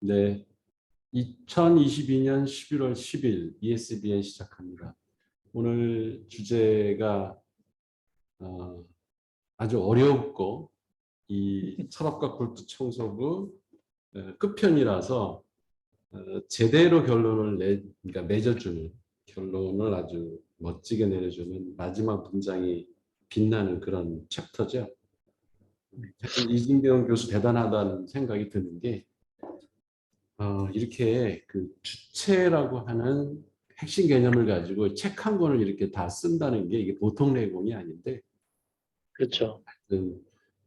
네, 2022년 11월 10일 ESBN 시작합니다. 오늘 주제가 아주 어렵고 이 철학과 골프 청소부 끝편이라서 제대로 그러니까 맺어주는 결론을 아주 멋지게 내려주는 마지막 문장이 빛나는 그런 챕터죠. 저는 이진경 교수 대단하다는 생각이 드는 게 이렇게 그 주체라고 하는 핵심 개념을 가지고 책 한 권을 이렇게 다 쓴다는 게 이게 보통 내공이 아닌데, 그렇죠.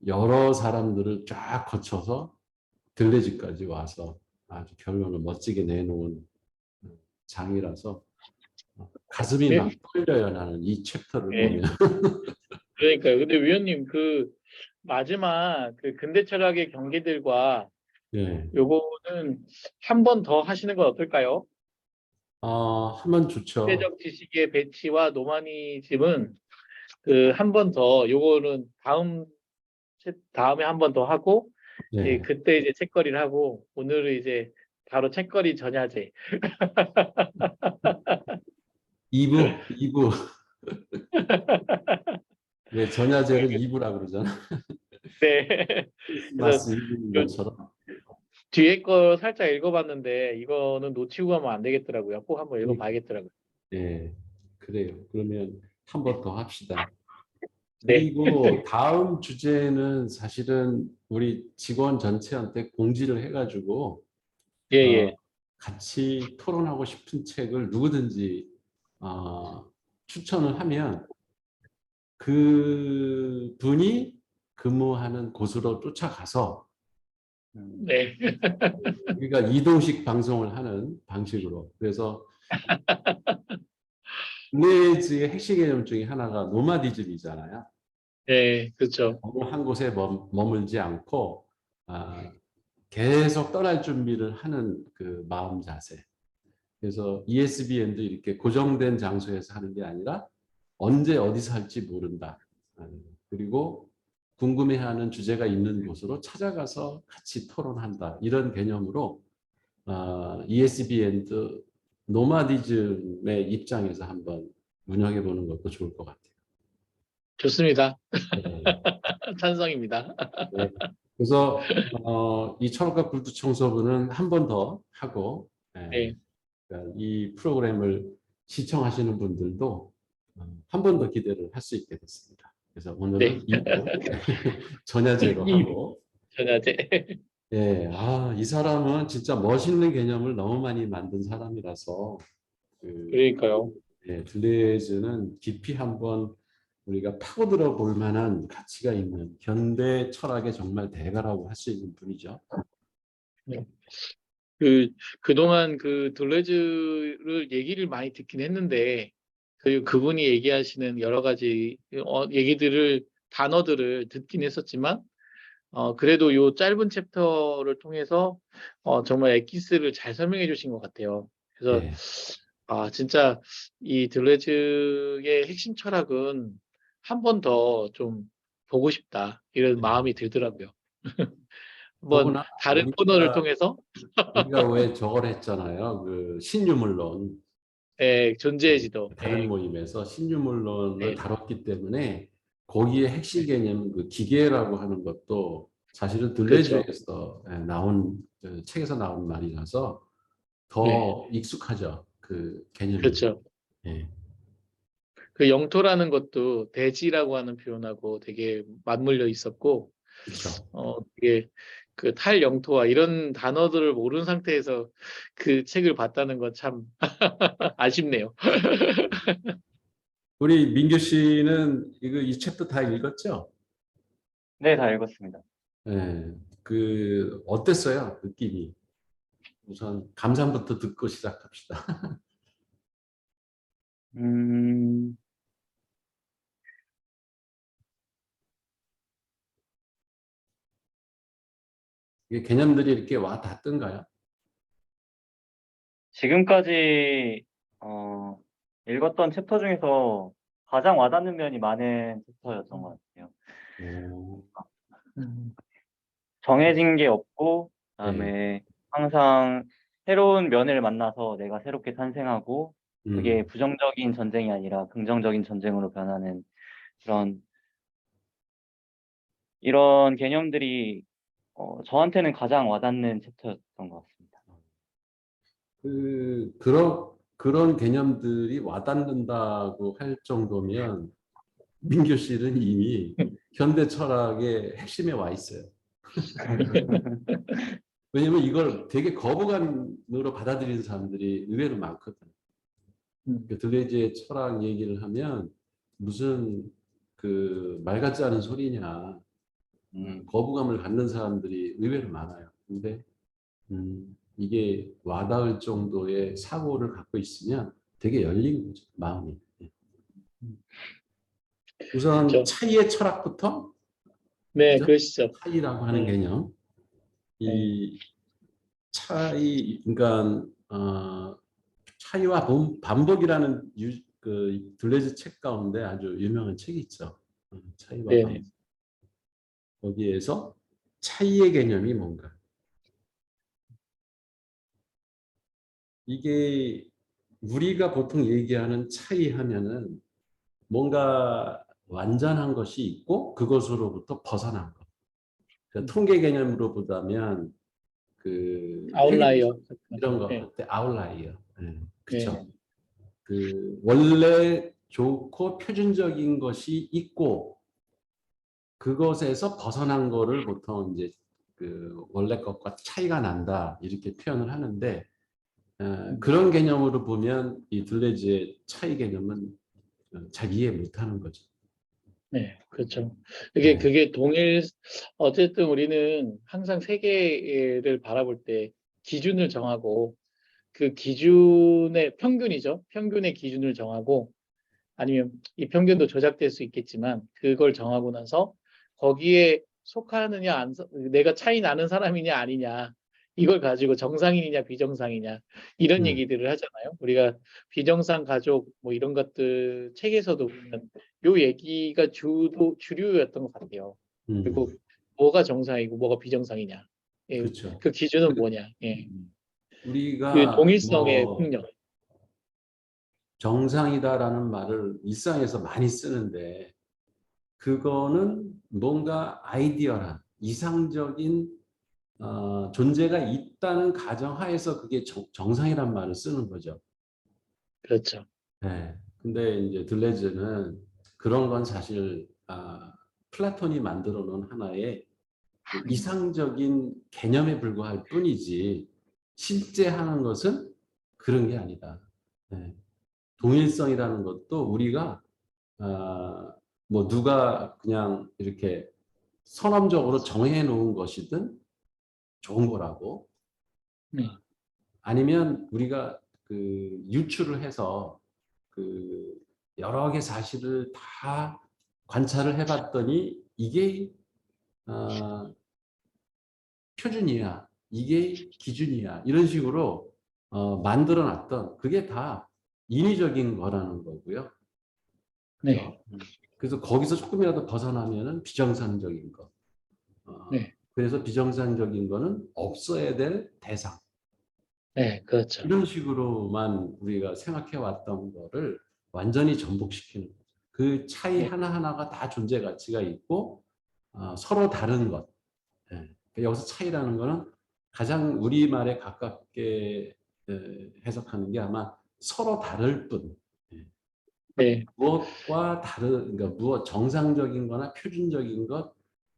여러 사람들을 쫙 거쳐서 들레지까지 와서 아주 결론을 멋지게 내놓은 장이라서 가슴이 네? 막 떨려요, 나는 이 챕터를 네. 보면. 그러니까요. 근데 위원님 그 마지막 그 근대 철학의 경계들과 예. 요거는 한 번 더 하시는 건 어떨까요? 하면 좋죠. 시대적 지식의 배치와 노마니즘은 그 한 번 더 요거는 다음에 한 번 더 하고 예. 그때 이제 책거리를 하고 오늘은 이제 바로 책거리 전야제. 2부. 왜 전야제를 2부라 그러잖아. 네. 그래서 크리스마스 2부인 요 것처럼. 뒤에 거 살짝 읽어봤는데 이거는 놓치고 가면 안 되겠더라고요. 꼭 한번 읽어봐야겠더라고요. 예, 그래요. 그러면 한 번 더 합시다. 네. 그리고 다음 주제는 사실은 우리 직원 전체한테 공지를 해가지고 예, 어, 예. 같이 토론하고 싶은 책을 누구든지 어, 추천을 하면 그 분이 근무하는 곳으로 쫓아가서 네. 우리가 이동식 방송을 하는 방식으로, 그래서 블레이즈의 핵심 개념 중에 하나가 노마디즘이잖아요. 네, 그렇죠. 어느 한 곳에 머물지 않고 계속 떠날 준비를 하는 그 마음 자세. 그래서 ESBN도 이렇게 고정된 장소에서 하는 게 아니라 언제 어디서 할지 모른다. 그리고 궁금해하는 주제가 있는 곳으로 찾아가서 같이 토론한다. 이런 개념으로 ESBN도 노마디즘의 입장에서 한번 운영해 보는 것도 좋을 것 같아요. 좋습니다. 네. 찬성입니다. 네. 그래서 이 철학과 굴뚝 청소부는 한 번 더 하고, 네. 그러니까 이 프로그램을 시청하시는 분들도 한 번 더 기대를 할 수 있게 됐습니다. 그래서 네. 오늘은 2부 전야제로 이 하고, 전야제. 예, 이 사람은 진짜 멋있는 개념을 너무 많이 만든 사람이라서 그 그러니까요. 들레즈는 깊이 한번 우리가 파고들어 볼 만한 가치가 있는 현대 철학의 정말 대가라고 할 수 있는 분이죠. 네. 그동안 그 둘레즈를 얘기를 많이 듣긴 했는데, 그분이 얘기하시는 여러 가지 얘기들을, 단어들을 듣긴 했었지만, 그래도 요 짧은 챕터를 통해서, 정말 엑기스를 잘 설명해 주신 것 같아요. 그래서, 예, 진짜 이 들레즈의 핵심 철학은 한 번 더 좀 보고 싶다. 이런 예. 마음이 들더라고요. 한번 더구나 다른 코너를 통해서 우리가 왜 저걸 했잖아요. 그 신유물론 존재의 지도. 다른 모임에서 신유물론을 예, 다뤘기 때문에 거기에 핵심 개념은 그 기계라고 하는 것도 사실은 그렇죠. 들레즈에서 나온 책에서 나온 말이라서 네, 더 익숙하죠. 그 개념이. 그렇죠. 예, 그 영토라는 것도 대지라고 하는 표현하고 되게 맞물려 있었고, 그렇죠. 이게 그 탈영토와 이런 단어들을 모르는 상태에서 그 책을 봤다는 건 참 아쉽네요. 우리 민규 씨는 이 챕터 다 읽었죠? 네, 다 읽었습니다. 예, 그 어땠어요? 느낌이? 우선 감상부터 듣고 시작합시다. 음, 이게 개념들이 이렇게 와 닿던가요? 지금까지 읽었던 챕터 중에서 가장 와닿는 면이 많은 챕터였던 것 같아요. 오, 정해진 게 없고, 예, 그다음에 항상 새로운 면을 만나서 내가 새롭게 탄생하고 그게 음. 부정적인 전쟁이 아니라 긍정적인 전쟁으로 변하는 그런 이런 개념들이 저한테는 가장 와닿는 챕터였던 것 같습니다. 그런 개념들이 와닿는다고 할 정도면 민규 씨는 이미 현대 철학의 핵심에 와 있어요. 왜냐면 이걸 되게 거부감으로 받아들이는 사람들이 의외로 많거든. 그 들레즈의 철학 얘기를 하면 무슨 그 말 같지 않은 소리냐, 거부감을 갖는 사람들이 의외로 많아요. 근데 이게 와닿을 정도의 사고를 갖고 있으면 되게 열린 거죠, 마음이. 우선 그렇죠. 차이의 철학부터, 네, 그죠? 그러시죠. 차이라고 하는 네, 개념. 네, 이 차이, 그러니까 차이와 반복이라는 그 둘레즈 책 가운데 아주 유명한 책이 있죠. 차이와 네, 반복. 네. 거기에서 차이의 개념이 뭔가. 이게 우리가 보통 얘기하는 차이 하면은 뭔가 완전한 것이 있고 그것으로부터 벗어난 것. 그러니까 통계 개념으로 보자면 그 회계 아웃라이어. 이런 거 네, 할 때 아웃라이어. 네, 네, 그렇죠. 그 원래 좋고 표준적인 것이 있고 그것에서 벗어난 거를 보통 이제 그 원래 것과 차이가 난다 이렇게 표현을 하는데 그런 개념으로 보면 이 둘레즈의 차이 개념은 잘 이해 못하는 거죠. 네, 그렇죠. 이게 네. 그게 어쨌든 우리는 항상 세계를 바라볼 때 기준을 정하고 그 기준의 평균이죠. 평균의 기준을 정하고 아니면 이 평균도 조작될 수 있겠지만 그걸 정하고 나서 거기에 속하느냐 내가 차이 나는 사람이냐 아니냐 이걸 가지고 정상인이냐 비정상이냐 이런 음, 얘기들을 하잖아요. 우리가 비정상 가족 뭐 이런 것들 책에서도 보면 요 얘기가 주류였던 것 같아요. 그리고 음, 뭐가 정상이고 뭐가 비정상이냐, 예, 그렇죠. 그 기준은 그 뭐냐, 예, 그 우리가 동일성의 뭐 폭력. 정상이다라는 말을 일상에서 많이 쓰는데 그거는 뭔가 아이디어란 이상적인 존재가 있다는 가정하에서 그게 정상이란 말을 쓰는 거죠. 그렇죠. 네. 근데 이제 들레즈는 그런 건 사실 플라톤이 만들어 놓은 하나의 그 이상적인 개념에 불과할 뿐이지 실제 하는 것은 그런 게 아니다. 네. 동일성이라는 것도 우리가 뭐 누가 그냥 이렇게 선언적으로 정해 놓은 것이든 좋은 거라고 네, 아니면 우리가 그 유추를 해서 그 여러 개 사실을 다 관찰을 해봤더니 이게 어, 표준이야, 이게 기준이야 이런 식으로 만들어놨던 그게 다 인위적인 거라는 거고요. 네, 그죠? 그래서 거기서 조금이라도 벗어나면은 비정상적인 거. 네, 그래서 비정상적인 거는 없어야 될 대상. 네, 그렇죠. 이런 식으로만 우리가 생각해 왔던 거를 완전히 전복시키는 거죠. 그 차이 네, 하나하나가 다 존재 가치가 있고 서로 다른 것. 예. 여기서 차이라는 거는 가장 우리말에 가깝게 해석하는 게 아마 서로 다를 뿐. 예. 네, 무엇과 다른, 그러니까 무엇 정상적인 거나 표준적인 것,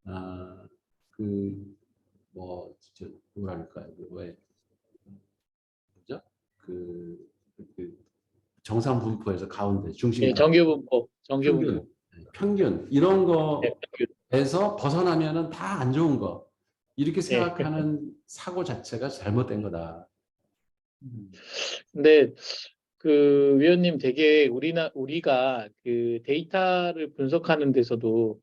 아, 그, 뭐, 뭐랄까요. 왜, 뭐죠? 그, 그 정상 분포에서 가운데 네, 중심값, 정규분포, 정규분포. 평균, 평균, 이런 네, 평균. 거에서 벗어나면은 다 안 좋은 거. 이렇게 네. 생각하는 사고 자체가 잘못된 거다. 근데 그 위원님 되게 우리가 그 데이터를 분석하는 데서도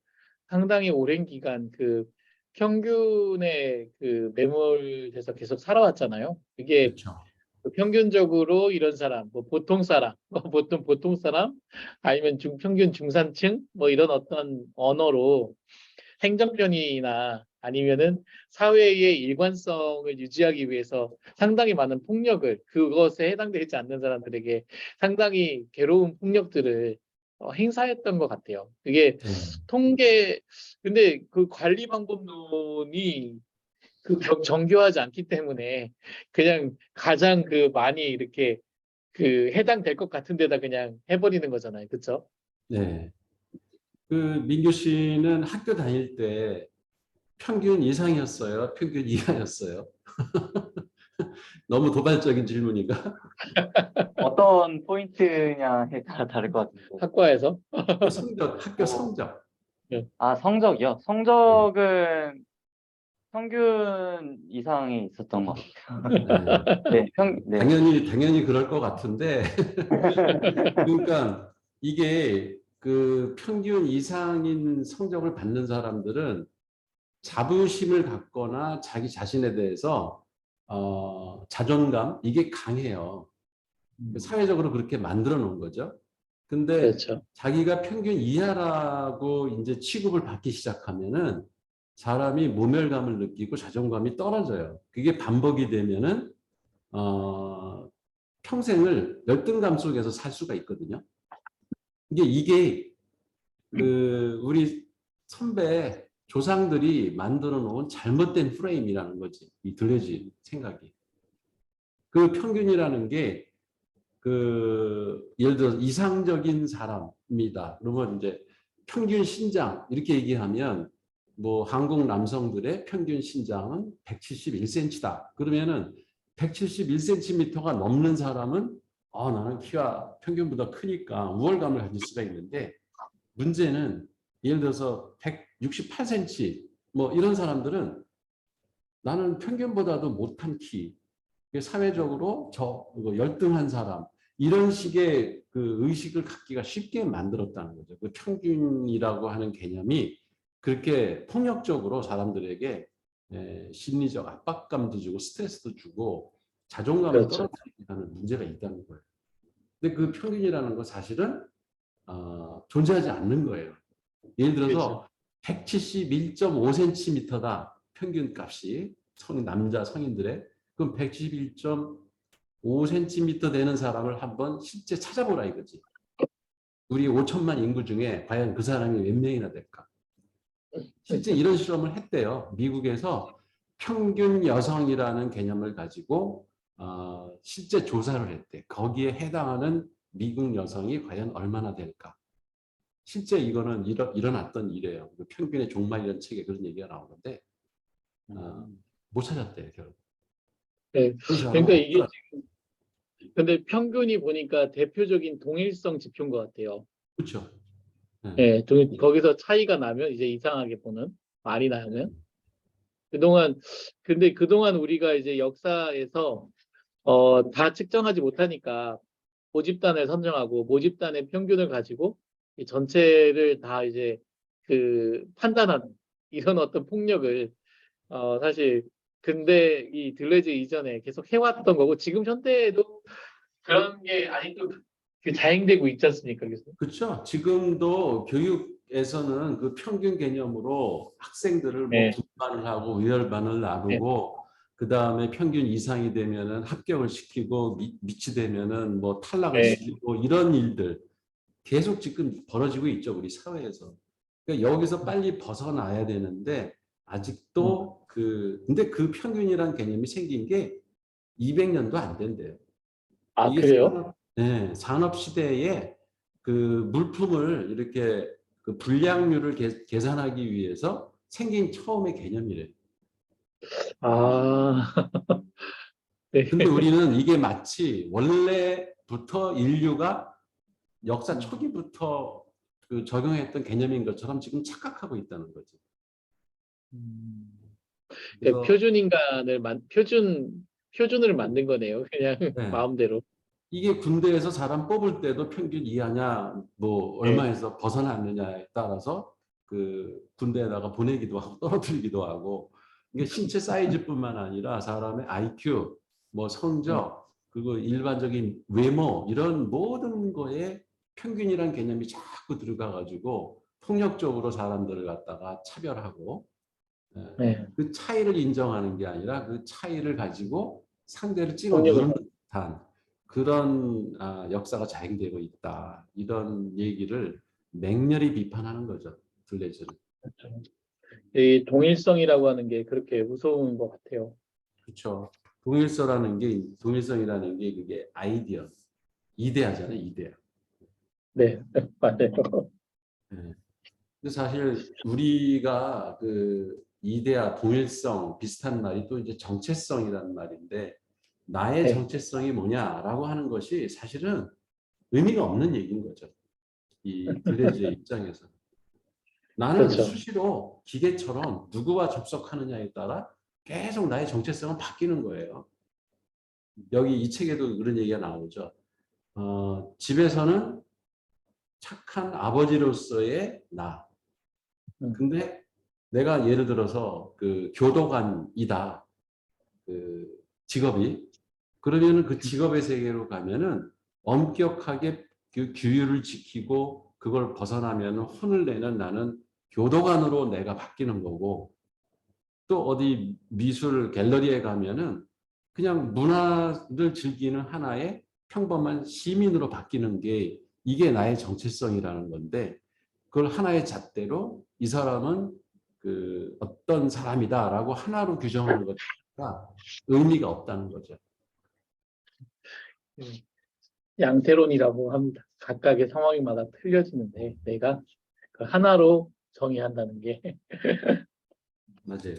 상당히 오랜 기간 그 평균에 그 매몰돼서 계속 살아왔잖아요. 이게 그렇죠. 그 평균적으로 이런 사람, 뭐 보통 사람, 뭐 보통 사람, 아니면 중평균 중산층, 뭐 이런 어떤 언어로 행정편이나 아니면은 사회의 일관성을 유지하기 위해서 상당히 많은 폭력을 그것에 해당되지 않는 사람들에게 상당히 괴로운 폭력들을 행사했던 것 같아요. 그게 네. 통계 근데 그 관리 방법론이 정교하지 않기 때문에 그냥 가장 그 많이 이렇게 그 해당될 것 같은 데다 그냥 해버리는 거잖아요. 그렇죠? 네. 그 민규 씨는 학교 다닐 때 평균 이상이었어요? 평균 이하였어요? 너무 도발적인 질문인가? 어떤 포인트냐에 따라 다를 것 같은데. 학과에서. 학교 뭐, 성적. 네. 아, 성적이요? 네. 성적은 평균 이상이 있었던 것 같아요. 네. 네, 네. 당연히 그럴 것 같은데, 그러니까 이게 그 평균 이상인 성적을 받는 사람들은 자부심을 갖거나 자기 자신에 대해서 자존감 이게 강해요. 사회적으로 그렇게 만들어 놓은 거죠. 근데 그렇죠. 자기가 평균 이하라고 이제 취급을 받기 시작하면은 사람이 모멸감을 느끼고 자존감이 떨어져요. 그게 반복이 되면은 평생을 열등감 속에서 살 수가 있거든요. 이게 그 우리 선배 조상들이 만들어 놓은 잘못된 프레임이라는 거지. 이 들려진 생각이. 그 평균이라는 게 예를 들어 이상적인 사람입니다. 그러면 이제 평균 신장 이렇게 얘기하면 뭐 한국 남성들의 평균 신장은 171cm다. 그러면은 171cm가 넘는 사람은 나는 키가 평균보다 크니까 우월감을 가질 수가 있는데 문제는 예를 들어서 168cm 뭐 이런 사람들은 나는 평균보다도 못한 키, 사회적으로 열등한 사람 이런 식의 그 의식을 갖기가 쉽게 만들었다는 거죠. 그 평균이라고 하는 개념이 그렇게 폭력적으로 사람들에게 심리적 압박감도 주고 스트레스도 주고 자존감을 그렇죠. 떨어뜨리게 하는 문제가 있다는 거예요. 근데 그 평균이라는 건 사실은 존재하지 않는 거예요. 예를 그렇죠. 들어서 171.5cm다 평균 값이 남자 성인들의 그럼 171.5cm 되는 사람을 한번 실제 찾아보라 이거지. 우리 5천만 인구 중에 과연 그 사람이 몇 명이나 될까? 실제 이런 실험을 했대요. 미국에서 평균 여성이라는 개념을 가지고 실제 조사를 했대. 거기에 해당하는 미국 여성이 과연 얼마나 될까? 실제 이거는 일어났던 일이에요. 그 평균의 종말이라는 책에 그런 얘기가 나오는데 못 찾았대요. 결국. 네. 그런 사람은 그러니까 이게 없더라. 근데 평균이 보니까 대표적인 동일성 지표인 것 같아요. 그렇죠. 네. 예, 거기서 차이가 나면 이제 이상하게 보는 말이 나면 그동안 근데 그동안 우리가 이제 역사에서 다 측정하지 못하니까 모집단을 선정하고 모집단의 평균을 가지고 이 전체를 다 이제 그 판단하는 이런 어떤 폭력을 사실 근데 이 들레즈 이전에 계속 해왔던 거고 지금 현대에도 그런 게 아직도 그 자행되고 있지 않습니까? 그래서 그렇죠. 지금도 교육에서는 그 평균 개념으로 학생들을 뭐 네, 분반을 하고 위열반을 네, 나누고 그 다음에 평균 이상이 되면은 합격을 시키고 밑이 되면은 뭐 탈락을 네, 시키고 이런 일들 계속 지금 벌어지고 있죠. 우리 사회에서. 그러니까 여기서 빨리 벗어나야 되는데 아직도 근데 그 평균이란 개념이 생긴 게 200년도 안 된대요. 아, 이게 그래요? 산업 시대에 그 물품을 이렇게 그 불량률을 계산하기 위해서 생긴 처음의 개념이래요. 아, 네, 근데 우리는 이게 마치 원래부터 인류가 역사 초기부터 그 적용했던 개념인 것처럼 지금 착각하고 있다는 거죠. 그 그래서 표준을 만든 거네요. 그냥 네. 마음대로. 이게 군대에서 사람 뽑을 때도 평균 이하냐, 뭐 네, 얼마에서 벗어났느냐에 따라서 그 군대에다가 보내기도 하고 떨어뜨리기도 하고 이게 신체 사이즈뿐만 아니라 사람의 IQ, 뭐 네. 성적, 그리고 일반적인 외모 이런 모든 거에 평균이란 개념이 자꾸 들어가 가지고 폭력적으로 사람들을 갖다가 차별하고 네. 그 차이를 인정하는 게 아니라 그 차이를 가지고 상대를 찍어 폭력을 누르는 듯한 그런 역사가 자행되고 있다. 이런 얘기를 맹렬히 비판하는 거죠. 둘레즈는. 하죠. 이 동일성이라고 하는 게 그렇게 무서운 것 같아요. 그렇죠. 동일성이라는 게 그게 아이디어, 이데아잖아요. 이데아. 네, 맞아요. 예. 근데 사실 우리가 그 이데아, 동일성 비슷한 말이 또 이제 정체성이라는 말인데 나의 네, 정체성이 뭐냐라고 하는 것이 사실은 의미가 없는 얘기인 거죠. 이 들레즈의 입장에서. 나는 그렇죠. 수시로 기계처럼 누구와 접속하느냐에 따라 계속 나의 정체성은 바뀌는 거예요. 여기 이 책에도 그런 얘기가 나오죠. 집에서는 착한 아버지로서의 나. 음, 근데 내가 예를 들어서 그 교도관이다. 그 직업이. 그러면은 그 직업의 세계로 가면은 엄격하게 그 규율을 지키고 그걸 벗어나면 혼을 내는 나는 교도관으로 내가 바뀌는 거고 또 어디 미술 갤러리에 가면은 그냥 문화를 즐기는 하나의 평범한 시민으로 바뀌는 게 이게 나의 정체성이라는 건데 그걸 하나의 잣대로 이 사람은 그 어떤 사람이다라고 하나로 규정하는 것과 의미가 없다는 거죠. 음, 양태론이라고 합니다. 각각의 상황마다 틀려지는데 내가 그 하나로 정의한다는 게 맞아요.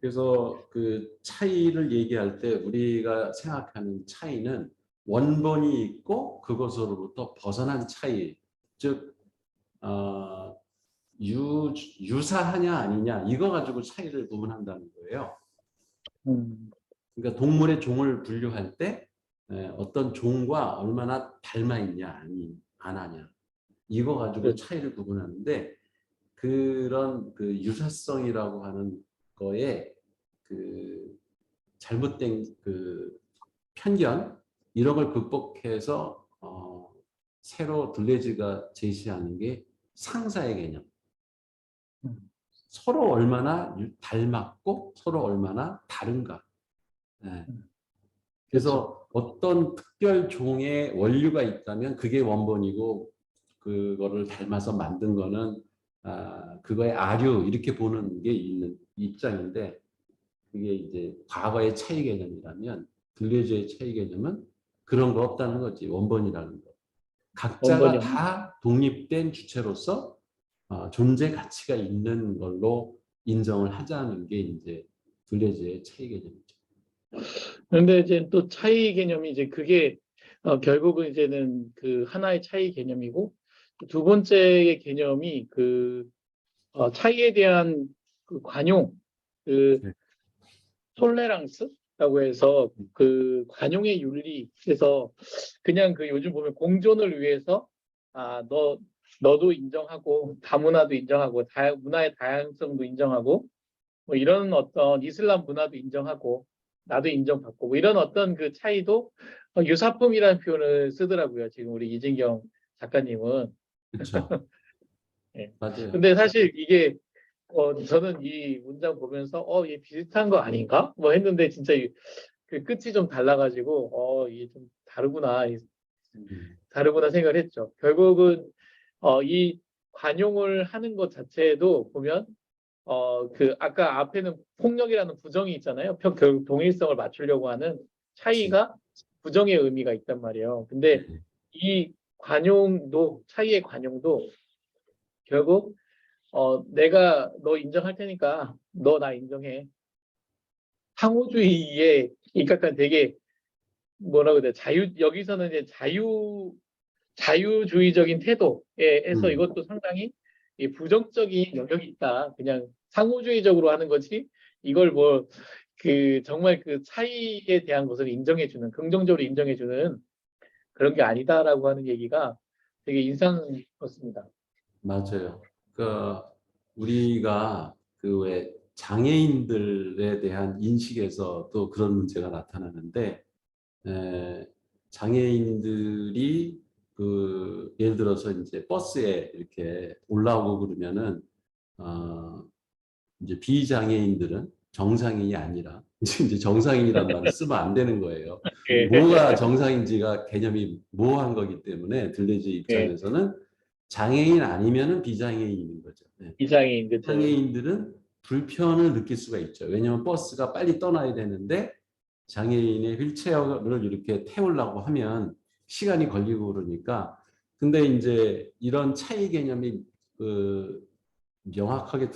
그래서 그 차이를 얘기할 때 우리가 생각하는 차이는 원본이 있고 그것으로부터 벗어난 차이, 즉 유사하냐 아니냐 이거 가지고 차이를 구분한다는 거예요. 음, 그러니까 동물의 종을 분류할 때 어떤 종과 얼마나 닮아 있냐 아니 안 하냐 이거 가지고 그렇죠. 차이를 구분하는데 그런 그 유사성이라고 하는 거에 그 잘못된 그 편견 이런 걸 극복해서 새로 둘레즈가 제시하는 게 상사의 개념. 음, 서로 얼마나 닮았고 서로 얼마나 다른가. 예. 그렇죠. 그래서 어떤 특별 종의 원류가 있다면 그게 원본이고 그거를 닮아서 만든 거는 그거의 아류 이렇게 보는 게 있는 입장인데 그게 이제 과거의 차이 개념이라면 들레즈의 차이 개념은 그런 거 없다는 거지 원본이라는 거. 원본이 각자가 없는. 다 독립된 주체로서 존재 가치가 있는 걸로 인정을 하자는 게 이제 들레즈의 차이 개념이죠. 그런데 이제 또 차이 개념이 이제 그게 결국은 이제는 그 하나의 차이 개념이고 두 번째의 개념이 그 차이에 대한 그 관용, 그 네. 톨레랑스라고 해서 그 관용의 윤리에서 그냥 그 요즘 보면 공존을 위해서 너도 인정하고 다문화도 인정하고 문화의 다양성도 인정하고 뭐 이런 어떤 이슬람 문화도 인정하고 나도 인정받고 뭐 이런 어떤 그 차이도 유사품이라는 표현을 쓰더라고요. 지금 우리 이진경 작가님은. 그렇죠. 예. 맞아요. 근데 사실 이게 저는 이 문장 보면서 얘 비슷한 거 아닌가? 뭐 했는데 진짜 그 끝이 좀 달라가지고 이게 좀 다르구나 음, 다르구나 생각을 했죠. 결국은 이 관용을 하는 것 자체도 보면 그 아까 앞에는 폭력이라는 부정이 있잖아요. 결국 동일성을 맞추려고 하는 그렇지. 차이가 부정의 의미가 있단 말이에요. 근데 네. 이 관용도 차이의 관용도 결국 내가 너 인정할 테니까 너 나 인정해. 상호주의에 입각한 되게 뭐라고 해야 돼? 여기서는 이제 자유주의적인 태도에서 음, 이것도 상당히 이 부정적인 영역이 있다. 그냥 상호주의적으로 하는 거지. 이걸 뭐 그 정말 그 차이에 대한 것을 인정해주는 긍정적으로 인정해주는 그런 게 아니다라고 하는 얘기가 되게 인상 깊었습니다. 맞아요. 그러니까 우리가 그 왜 장애인들에 대한 인식에서 또 그런 문제가 나타나는데 장애인들이 그 예를 들어서 이제 버스에 이렇게 올라오고 그러면은 어, 이제 비장애인들은 정상인이 아니라 이제 정상인이란 말을 쓰면 안 되는 거예요. 예. 뭐가 정상인지가 개념이 모호한 거기 때문에 들레즈 예. 입장에서는 장애인 아니면은 비장애인인 거죠. 네. 이상인 그죠. 장애인들은 불편을 느낄 수가 있죠. 왜냐하면 버스가 빨리 떠나야 되는데 장애인의 휠체어를 이렇게 태우려고 하면 시간이 걸리고 그러니까. 근데 이제 이런 차이 개념이 명확하게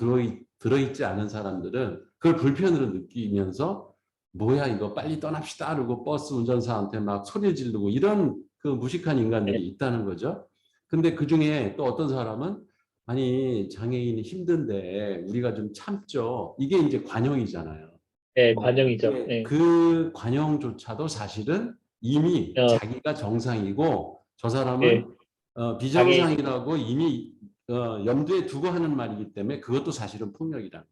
들어있지 않은 사람들은 그걸 불편으로 느끼면서 뭐야 이거 빨리 떠납시다 그러고 버스 운전사한테 막 소리 지르고 이런 그 무식한 예. 인간들이 있다는 거죠. 근데 그중에 또 어떤 사람은 아니 장애인이 힘든데 우리가 좀 참죠. 이게 이제 관용이잖아요. 예, 관용이죠. 예, 예. 그 관용조차도 사실은 이미 어, 자기가 정상이고 저 사람은 예. 장애인. 비정상이라고 이미 염두에 두고 하는 말이기 때문에 그것도 사실은 폭력이다.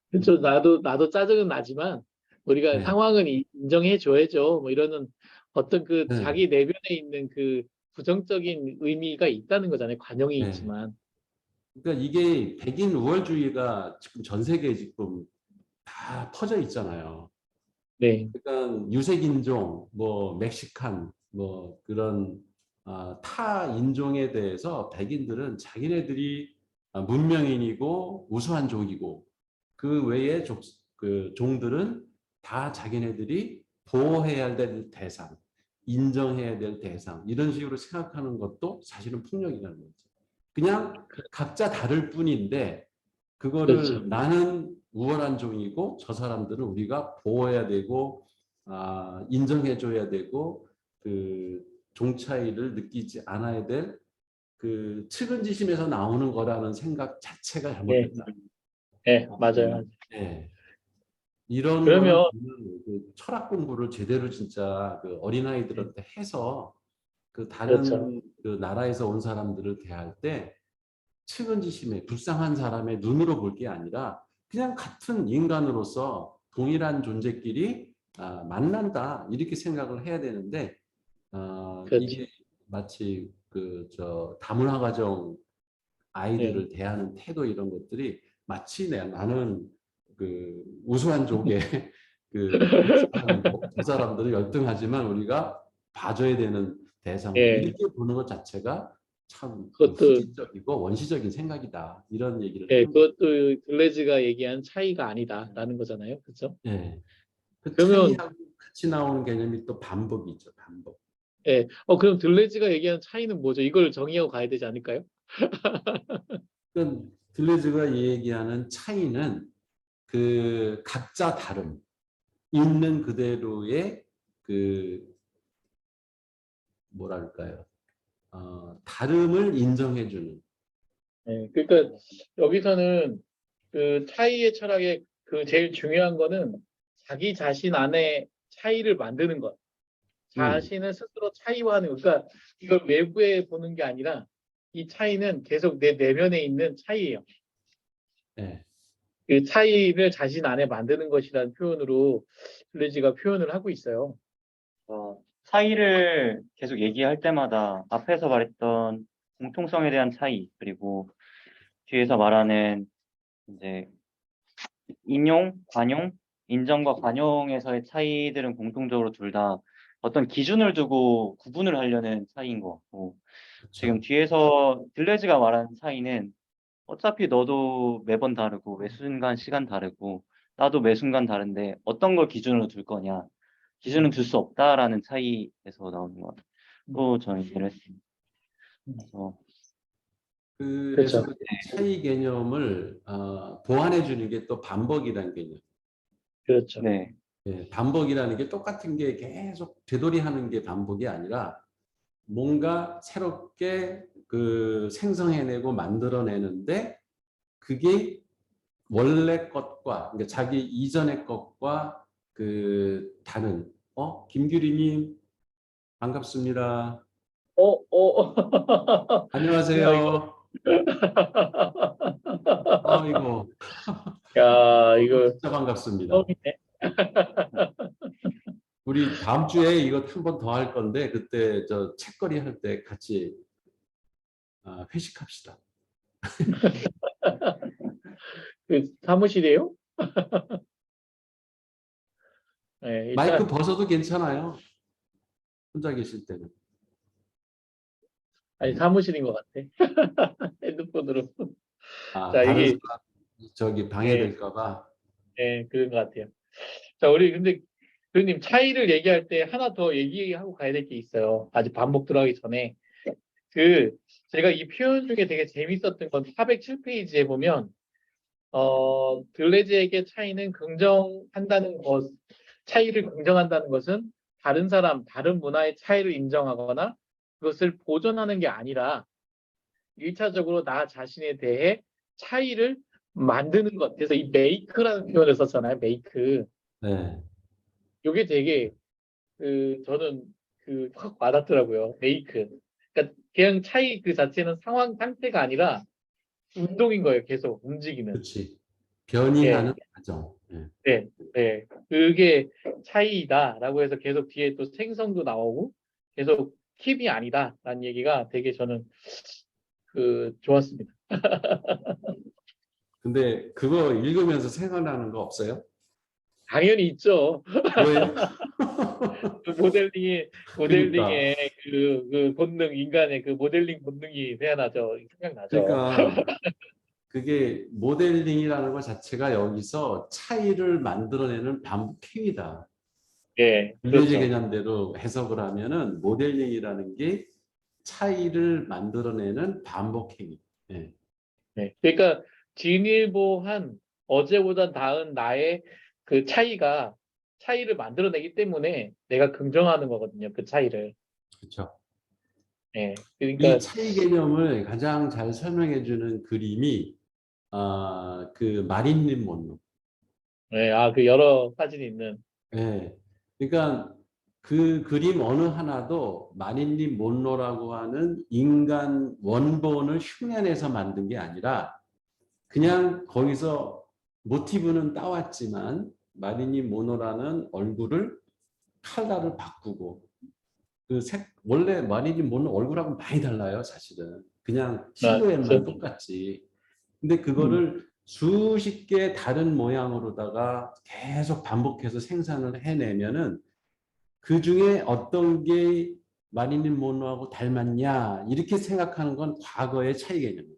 그렇죠. 나도 짜증은 나지만 우리가 네, 상황은 인정해 줘야죠. 뭐 이러는 어떤 그 네, 자기 내면에 있는 그 부정적인 의미가 있다는 거잖아요. 관용이 네. 있지만. 그러니까 이게 백인 우월주의가 지금 전 세계에 지금 다 퍼져 있잖아요. 네. 그러니까 유색인종, 뭐 멕시칸, 뭐 그런 타 인종에 대해서 백인들은 자기네들이 문명인이고 우수한 족이고 그 외의 그 종들은 다 자기네들이 보호해야 될 대상, 인정해야 될 대상 이런 식으로 생각하는 것도 사실은 폭력이라는 거죠. 그냥 각자 다를 뿐인데 그렇죠. 그거를 나는 우월한 종이고 저 사람들은 우리가 보호해야 되고 인정해줘야 되고 그 종 차이를 느끼지 않아야 될 그 측은지심에서 나오는 거라는 생각 자체가 예. 잘못됐다. 예, 맞아요. 네. 이런 거는 그러면 저는 그 철학 공부를 제대로 진짜 그 예, 어린아이들한테 해서 그 그렇죠. 다른 그 나라에서 온 사람들을 대할 때 측은지심에 불쌍한 사람의 눈으로 볼 게 아니라 그냥 같은 인간으로서 동일한 존재끼리 만난다 이렇게 생각을 해야 되는데 그렇죠. 이게 마치 그 저 다문화 가정 예. 아이들을 대하는 태도 이런 것들이 마치 나는 그 우수한 족의 저 사람들은 열등하지만 우리가 봐줘야 되는 대상으로 예. 이렇게 보는 것 자체가 참 그 그것도 후진적이고 원시적인 생각이다. 이런 얘기를 예, 하는 거죠. 그것도 글래즈가 얘기한 차이가 아니다라는 거잖아요. 그렇죠? 예. 그 그러면 차이하고 같이 나오는 개념이 또 반복이 있죠. 반복. 예. 그럼 들레즈가 얘기하는 차이는 뭐죠? 이걸 정의하고 가야 되지 않을까요? 그러니까 들레즈가 얘기하는 차이는 그 각자 다름, 있는 그대로의 그 뭐랄까요? 다름을 인정해주는. 예. 그러니까 여기서는 그 차이의 철학의 그 제일 중요한 거는 자기 자신 안에 차이를 만드는 것. 음, 자신을 스스로 차이화하는 것. 그러니까 이걸 외부에 보는 게 아니라 이 차이는 계속 내 내면에 있는 차이예요. 네, 그 차이를 자신 안에 만드는 것이라는 표현으로 들레즈가 표현을 하고 있어요. 차이를 계속 얘기할 때마다 앞에서 말했던 공통성에 대한 차이, 그리고 뒤에서 말하는 이제 인용, 관용, 인정과 관용에서의 차이들은 공통적으로 둘 다 어떤 기준을 두고 구분을 하려는 차이인 것 같고, 지금 그렇죠. 뒤에서 들레즈가 말하는 차이는 어차피 너도 매번 다르고 매 순간 시간 다르고 나도 매 순간 다른데 어떤 걸 기준으로 둘 거냐. 기준은 둘 수 없다라는 차이에서 나오는 것 같고 저는 이해를 했습니다. 그래서 그래서 그렇죠. 그 차이 개념을 보완해 주는 게 또 반복이라는 개념. 그렇죠. 네, 예, 반복이라는 게 똑같은 게 계속 되돌이하는 게 반복이 아니라 뭔가 새롭게 그 생성해내고 만들어내는데 그게 원래 것과 그러니까 자기 이전의 것과 그 다른 김규리님 반갑습니다. 어, 어. 야, 이거. 안녕하세요. 이거 야, 이거 진짜 반갑습니다. 처음이네. 우리 다음 주에 이거 한 번 더 할 건데 그때 저 책거리 할 때 같이 회식합시다. 그 사무실이에요? 네, 마이크 일단 벗어도 괜찮아요. 혼자 계실 때는. 아니 사무실인 것 같아. 핸드폰으로. 아, 자, 다른 이게 사람 저기 예, 방해될까 봐. 예, 그런 것 같아요. 자, 우리 근데 교수님 차이를 얘기할 때 하나 더 얘기하고 가야 될 게 있어요. 아직 반복 들어가기 전에. 그 제가 이 표현 중에 되게 재밌었던 건 407페이지에 보면 들레즈에게 차이는 긍정한다는 것, 차이를 긍정한다는 것은 다른 사람, 다른 문화의 차이를 인정하거나 그것을 보존하는 게 아니라 1차적으로 나 자신에 대해 차이를 만드는 것. 그래서 이 메이크라는 표현을 썼잖아요. 메이크. 네. 이게 되게 저는 확 와닿더라고요. 메이크. 그러니까 그냥 차이 그 자체는 상황 상태가 아니라 운동인 거예요. 계속 움직이는. 그렇지. 예, 변이하는 과정. 네. 네, 네. 그게 차이다라고 해서 계속 뒤에 또 생성도 나오고 계속 킵이 아니다라는 얘기가 되게 저는 좋았습니다. 근데 그거 읽으면서 생각나는 거 없어요? 당연히 있죠. 뭐예요? 그 모델링의 그러니까. 모델링의 그 본능 인간의 그 모델링 본능이 생각나죠. 생각나죠. 그러니까 그게 모델링이라는 것 자체가 여기서 차이를 만들어내는 반복 행위다. 예, 윤리적 그렇죠. 개념대로 해석을 하면은 모델링이라는 게 차이를 만들어내는 반복 행위. 예. 네. 그러니까 진일보한 어제보다 나은 나의 그 차이를 만들어내기 때문에 내가 긍정하는 거거든요. 그 차이를. 그렇죠. 예. 이 그러니까 차이 개념을 가장 잘 설명해 주는 그림이 그 마릴린 monroe. 예, 그 여러 사진이 있는. 예. 그러니까 그 그림 어느 하나도 마릴린 monroe라고 하는 인간 원본을 흉내내서 만든 게 아니라 그냥 거기서 모티브는 따왔지만 마릴린 monroe라는 얼굴을 컬러를 바꾸고 원래 마릴린 monroe 얼굴하고 많이 달라요, 사실은. 그냥 실루엣만 그렇죠. 똑같지. 근데 음, 그거를 수십 개 다른 모양으로다가 계속 반복해서 생산을 해내면은 그 중에 어떤 게 마릴린 monroe하고 닮았냐 이렇게 생각하는 건 과거의 차이 개념이에요.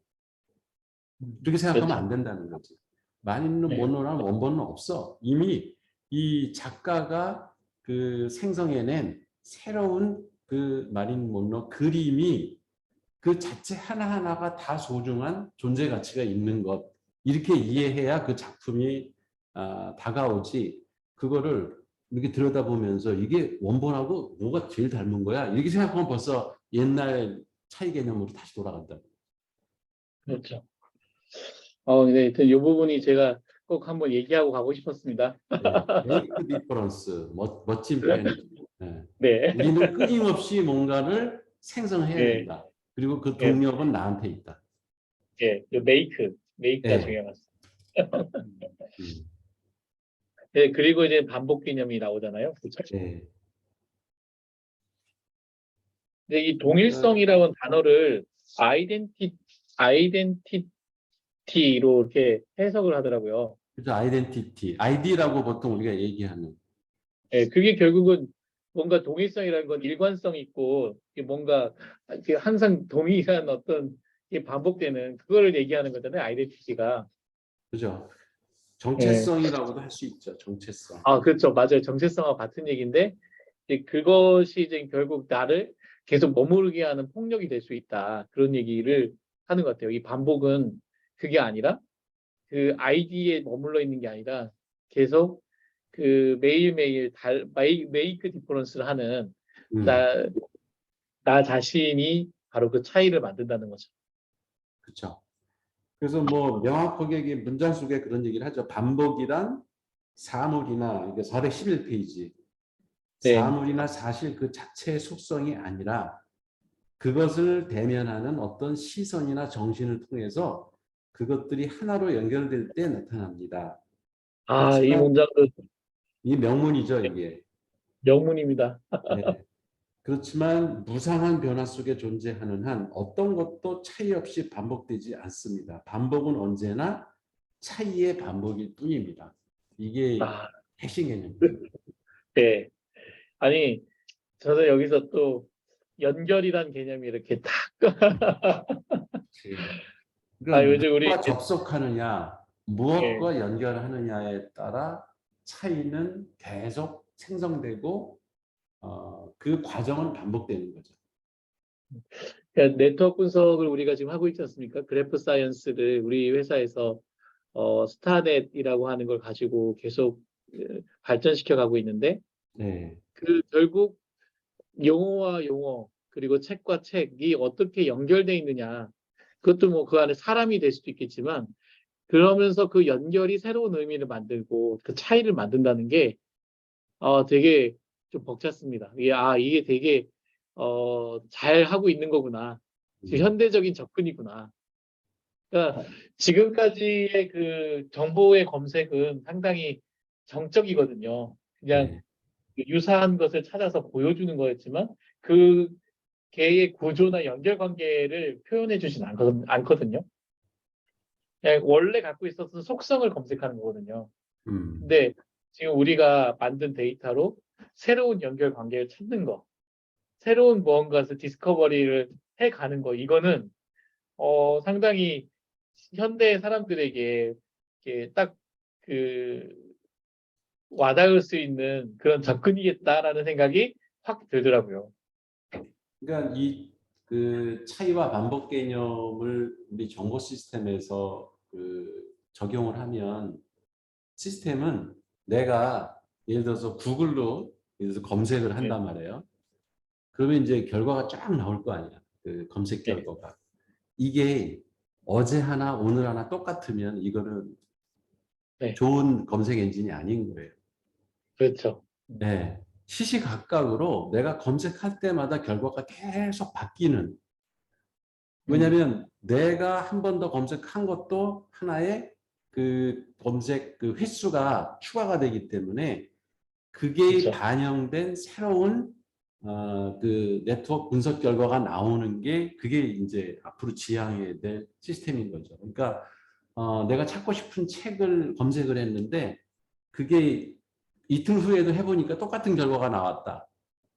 그렇게 생각하면 그렇죠. 안 된다는 거지. 마릴린 네. monroe라는 원본은 없어. 이미 이 작가가 그 생성해낸 새로운 그 마릴린 monroe 그림이 그 자체 하나하나가 다 소중한 존재 가치가 있는 것. 이렇게 이해해야 그 작품이 다가오지. 그거를 이렇게 들여다보면서 이게 원본하고 뭐가 제일 닮은 거야? 이렇게 생각하면 벌써 옛날 차이 개념으로 다시 돌아간다. 그렇죠. 네, 하여튼 이 부분이 제가 꼭 한번 얘기하고 가고 싶었습니다. 네. 메이크 디퍼런스. 멋진 표현이죠. 네. 네. 우리는 끊임없이 뭔가를 생성해야 예, 된다. 그리고 그 예, 동력은 나한테 있다. 예. 메이크가 네. 중요한 것 같습니다. 음. 예, 그리고 이제 반복 개념이 나오잖아요. 그렇죠? 네. 근데 이 그러니까 동일성이라는 단어를 아이덴티티로 이렇게 해석을 하더라고요. 그죠. 아이덴티티. 아이디라고 보통 우리가 얘기하는. 예, 그게 결국은 뭔가 동일성이라는 건 일관성 있고 이게 뭔가 이게 항상 동일한 어떤 이게 반복되는 그거를 얘기하는 거잖아요. 아이덴티티가. 그죠. 예. 정체성이라고도 할 수 있죠. 정체성. 그렇죠. 맞아요. 정체성과 같은 얘기인데 이제 그것이 이제 결국 나를 계속 머무르게 하는 폭력이 될 수 있다. 그런 얘기를 하는 것 같아요. 이 반복은 그게 아니라 그 아이디에 머물러 있는 게 아니라 계속 그 매일매일 메이크 디퍼런스를 하는 음, 나, 나 자신이 바로 그 차이를 만든다는 거죠. 그렇죠. 그래서 뭐 명확하게 이게 문장 속에 그런 얘기를 하죠. 반복이란 사물이나 이게 411페이지. 네. 사물이나 사실 그 자체의 속성이 아니라 그것을 대면하는 어떤 시선이나 정신을 통해서 그것들이 하나로 연결될 때 나타납니다. 이 그렇지만 문장도 이 명문이죠, 이게. 명문입니다. 네. 그렇지만 무상한 변화 속에 존재하는 한 어떤 것도 차이 없이 반복되지 않습니다. 반복은 언제나 차이의 반복일 뿐입니다. 이게 아, 핵심 개념입니다. 네. 아니, 저는 여기서 또 연결이란 개념이 이렇게 딱, 그러니까 요즘 우리, 누구와 접속하느냐, 예, 무엇과 연결하느냐에 따라 차이는 계속 생성되고 그 과정은 반복되는 거죠. 그러니까 네트워크 분석을 우리가 지금 하고 있지 않습니까? 그래프 사이언스를 우리 회사에서 스타넷이라고 하는 걸 가지고 계속 발전시켜 가고 있는데, 네, 그 결국 용어와 용어, 그리고 책과 책이 어떻게 연결돼 있느냐. 그것도 뭐 그 안에 사람이 될 수도 있겠지만, 그러면서 그 연결이 새로운 의미를 만들고 그 차이를 만든다는 게 되게 좀 벅찼습니다. 이게 되게 잘 하고 있는 거구나. 지금 음, 현대적인 접근이구나. 그러니까 지금까지의 그 정보의 검색은 상당히 정적이거든요. 그냥 네, 유사한 것을 찾아서 보여주는 거였지만 그 개의 구조나 연결 관계를 표현해 주진 않거든요. 그냥 원래 갖고 있었던 속성을 검색하는 거거든요. 음, 근데 지금 우리가 만든 데이터로 새로운 연결 관계를 찾는 거, 새로운 무언가에서 디스커버리를 해 가는 거, 이거는 상당히 현대 사람들에게 이렇게 딱 그 와닿을 수 있는 그런 접근이겠다라는 생각이 확 들더라고요. 그러니까 이 그 차이와 반복 개념을 우리 정보 시스템에서 적용을 하면 시스템은 내가 예를 들어서 구글로 예를 들어서 검색을 네, 한단 말이에요. 그러면 이제 결과가 쫙 나올 거 아니야. 그 검색 네, 결과가. 이게 어제 하나 오늘 하나 똑같으면 이거는 네, 좋은 검색 엔진이 아닌 거예요. 그렇죠. 네. 시시각각으로 내가 검색할 때마다 결과가 계속 바뀌는. 음, 왜냐하면 내가 한 번 더 검색한 것도 하나의 그 검색 그 횟수가 추가가 되기 때문에 그게 그렇죠. 반영된 새로운 그 네트워크 분석 결과가 나오는 게 그게 이제 앞으로 지향해야 될 시스템인 거죠. 그러니까 내가 찾고 싶은 책을 검색을 했는데 그게 이틀 후에도 해보니까 똑같은 결과가 나왔다.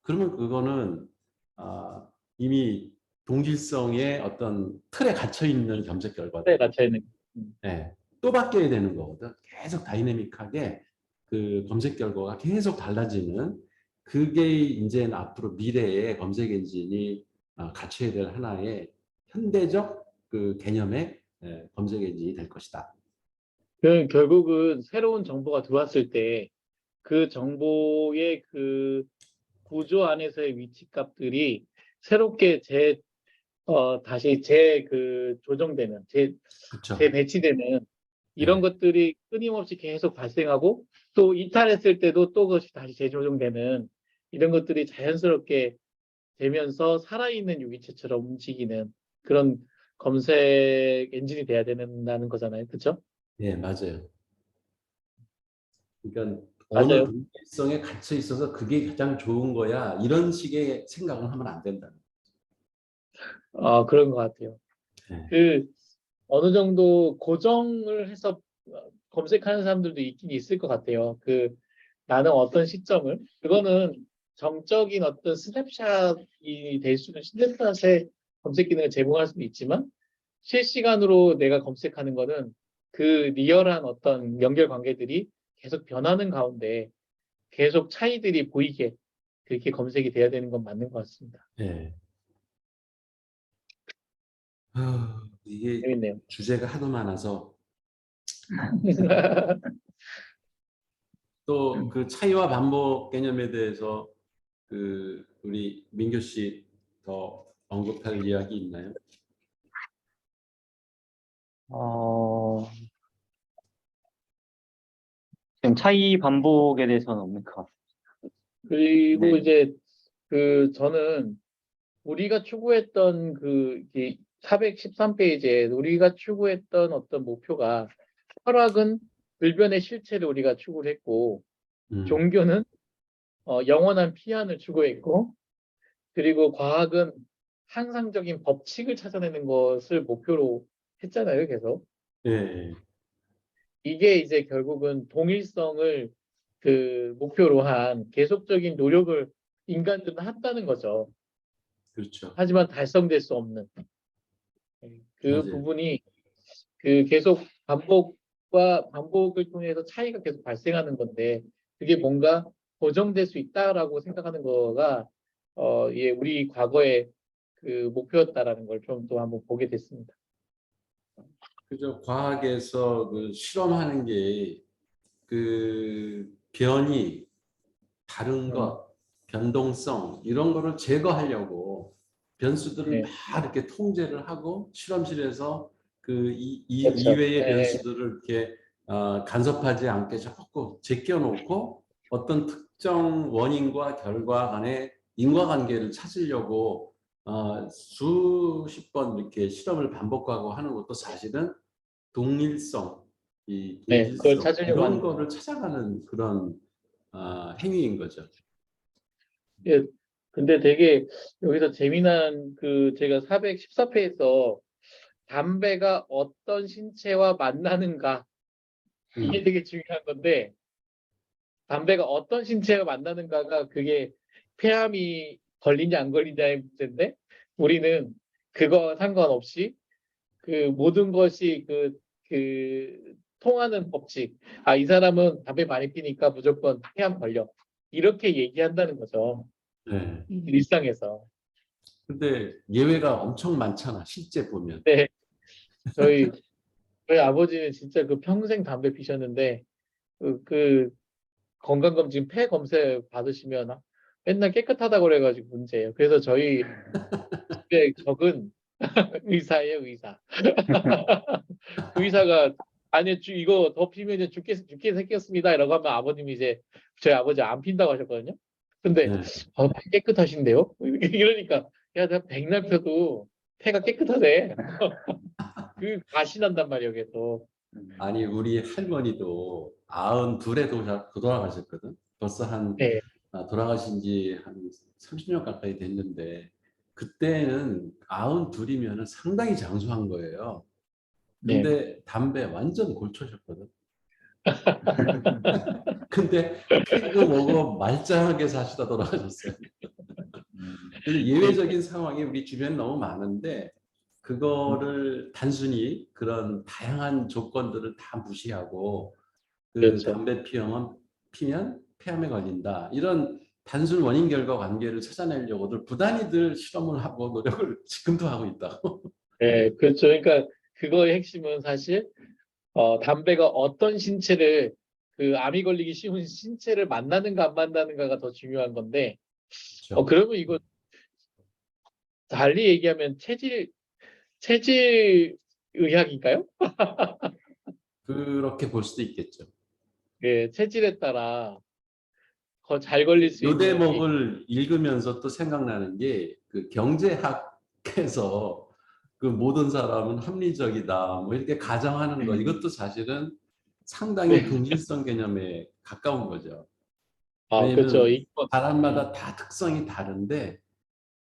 그러면 그거는 아, 이미 동질성의 어떤 틀에 갇혀 있는 검색 네, 결과다. 갇혀 있는. 음, 네. 또 바뀌어야 되는 거거든. 계속 다이내믹하게 그 검색 결과가 계속 달라지는 그게 이제 앞으로 미래의 검색 엔진이 갖춰야 될 하나의 현대적 그 개념의 검색 엔진이 될 것이다. 결국은 새로운 정보가 들어왔을 때 그 정보의 그 구조 안에서의 위치 값들이 새롭게 다시 조정되는, 그렇죠. 재배치되는 이런 네. 것들이 끊임없이 계속 발생하고 또 이탈했을 때도 또 그것이 다시 재조정되는 이런 것들이 자연스럽게 되면서 살아있는 유기체처럼 움직이는 그런 검색 엔진이 돼야 된다는 거잖아요. 그렇죠? 네, 맞아요. 그러니까 어느 맞아요. 동질성에 갇혀 있어서 그게 가장 좋은 거야. 이런 식의 생각을 하면 안 된다는 그런 것 같아요. 거예요. 그 어느 정도 고정을 해서 검색하는 사람들도 있긴 있을 것 같아요. 나는 어떤 시점을, 그거는 정적인 어떤 스냅샷이 될 수는, 스냅샷의 검색 기능을 제공할 수는 있지만, 실시간으로 내가 검색하는 거는 그 리얼한 어떤 연결 관계들이 계속 변하는 가운데 계속 차이들이 보이게 그렇게 검색이 돼야 되는 건 맞는 것 같습니다. 네. 이게 재밌네요. 주제가 하도 많아서 또 그 차이와 반복 개념에 대해서 우리 민규 씨 더 언급할 이야기 있나요? 어, 지금 차이 반복에 대해서는 없는 것 같습니다. 그리고 네. 이제 저는 우리가 추구했던 413페이지에 우리가 추구했던 어떤 목표가 철학은 불변의 실체를 우리가 추구를 했고 음, 종교는 영원한 피안을 추구했고 그리고 과학은 항상적인 법칙을 찾아내는 것을 목표로 했잖아요, 계속. 예, 예. 이게 이제 결국은 동일성을 그 목표로 한 계속적인 노력을 인간들은 한다는 거죠. 그렇죠. 하지만 달성될 수 없는 그 맞아요. 부분이 그 계속 반복을 통해서 차이가 계속 발생하는 건데 그게 뭔가 고정될 수 있다라고 생각하는 거가 예, 우리 과거의 그 목표였다라는 걸 좀 또 한번 보게 됐습니다. 그죠. 과학에서 그 실험하는 게 그 변이, 다른 것, 변동성 이런 거를 제거하려고 변수들을 네, 막 이렇게 통제를 하고 실험실에서 그 그렇죠. 이외의 네, 변수들을 이렇게 간섭하지 않게 자꾸 제껴놓고 어떤 특정 원인과 결과 간의 인과관계를 찾으려고 수십 번 이렇게 실험을 반복하고 하는 것도 사실은 동일성, 이 네, 그걸 일致성 찾으려고 이런 하는 거죠. 거를 찾아가는 그런 행위인 거죠. 예, 근데 되게 여기서 재미난 그 제가 414페이지에서 담배가 어떤 신체와 만나는가 이게 음, 되게 중요한 건데 담배가 어떤 신체와 만나는가가 그게 폐암이 걸리냐 안 걸리냐의 문제인데 우리는 그거 상관없이 그 모든 것이 그 통하는 법칙. 아, 이 사람은 담배 많이 피니까 무조건 폐암 걸려. 이렇게 얘기한다는 거죠. 네. 일상에서. 근데 예외가 엄청 많잖아. 실제 보면. 네, 저희 저희 아버지는 진짜 그 평생 담배 피셨는데 그 건강검진 폐 검사 받으시면 맨날 깨끗하다고 그래가지고 문제예요. 그래서 저희 집에 적은 의사예요, 의사. 의사가 아니 이거 더 피면 죽게 생겼습니다. 이라고 하면 아버님이 이제 저희 아버지 안 핀다고 하셨거든요. 근데 네. 폐 깨끗하신데요? 이러니까 야, 내가 백날 펴도 폐가 깨끗하대. 그 가시 난단 말이에요, 계속. 아니 우리 할머니도 92에 돌아가셨거든. 벌써 한 네, 돌아가신 지 한 30년 가까이 됐는데 그때는 92이면 상당히 장수한 거예요. 네. 근데 담배 완전 골초셨거든. 근데 피고 뭐고 말짱하게 사시다 돌아가셨어요. 그래서 그, 예외적인 상황이 우리 주변에 너무 많은데 그거를 단순히 그런 다양한 조건들을 다 무시하고 그 그렇죠. 담배 피면 폐암에 걸린다. 이런 단순 원인 결과 관계를 찾아내려고들 부단히들 실험을 하고 노력을 지금도 하고 있다고. 네, 그렇죠. 그러니까 그거의 핵심은 사실 담배가 어떤 신체를 그 암이 걸리기 쉬운 신체를 만나는가 안 만나는가가 더 중요한 건데 그렇죠. 그러면 이거 달리 얘기하면 체질 의학인가요? 그렇게 볼 수도 있겠죠. 예, 체질에 따라 더 잘 걸릴 수 요 있는 게 대목을 읽으면서 또 생각나는 게 그 경제학에서 그 모든 사람은 합리적이다 뭐 이렇게 가정하는 거 이것도 사실은 상당히 네. 동질성 개념에 가까운 거죠. 아, 그렇죠. 왜냐하면 사람마다 다 특성이 다른데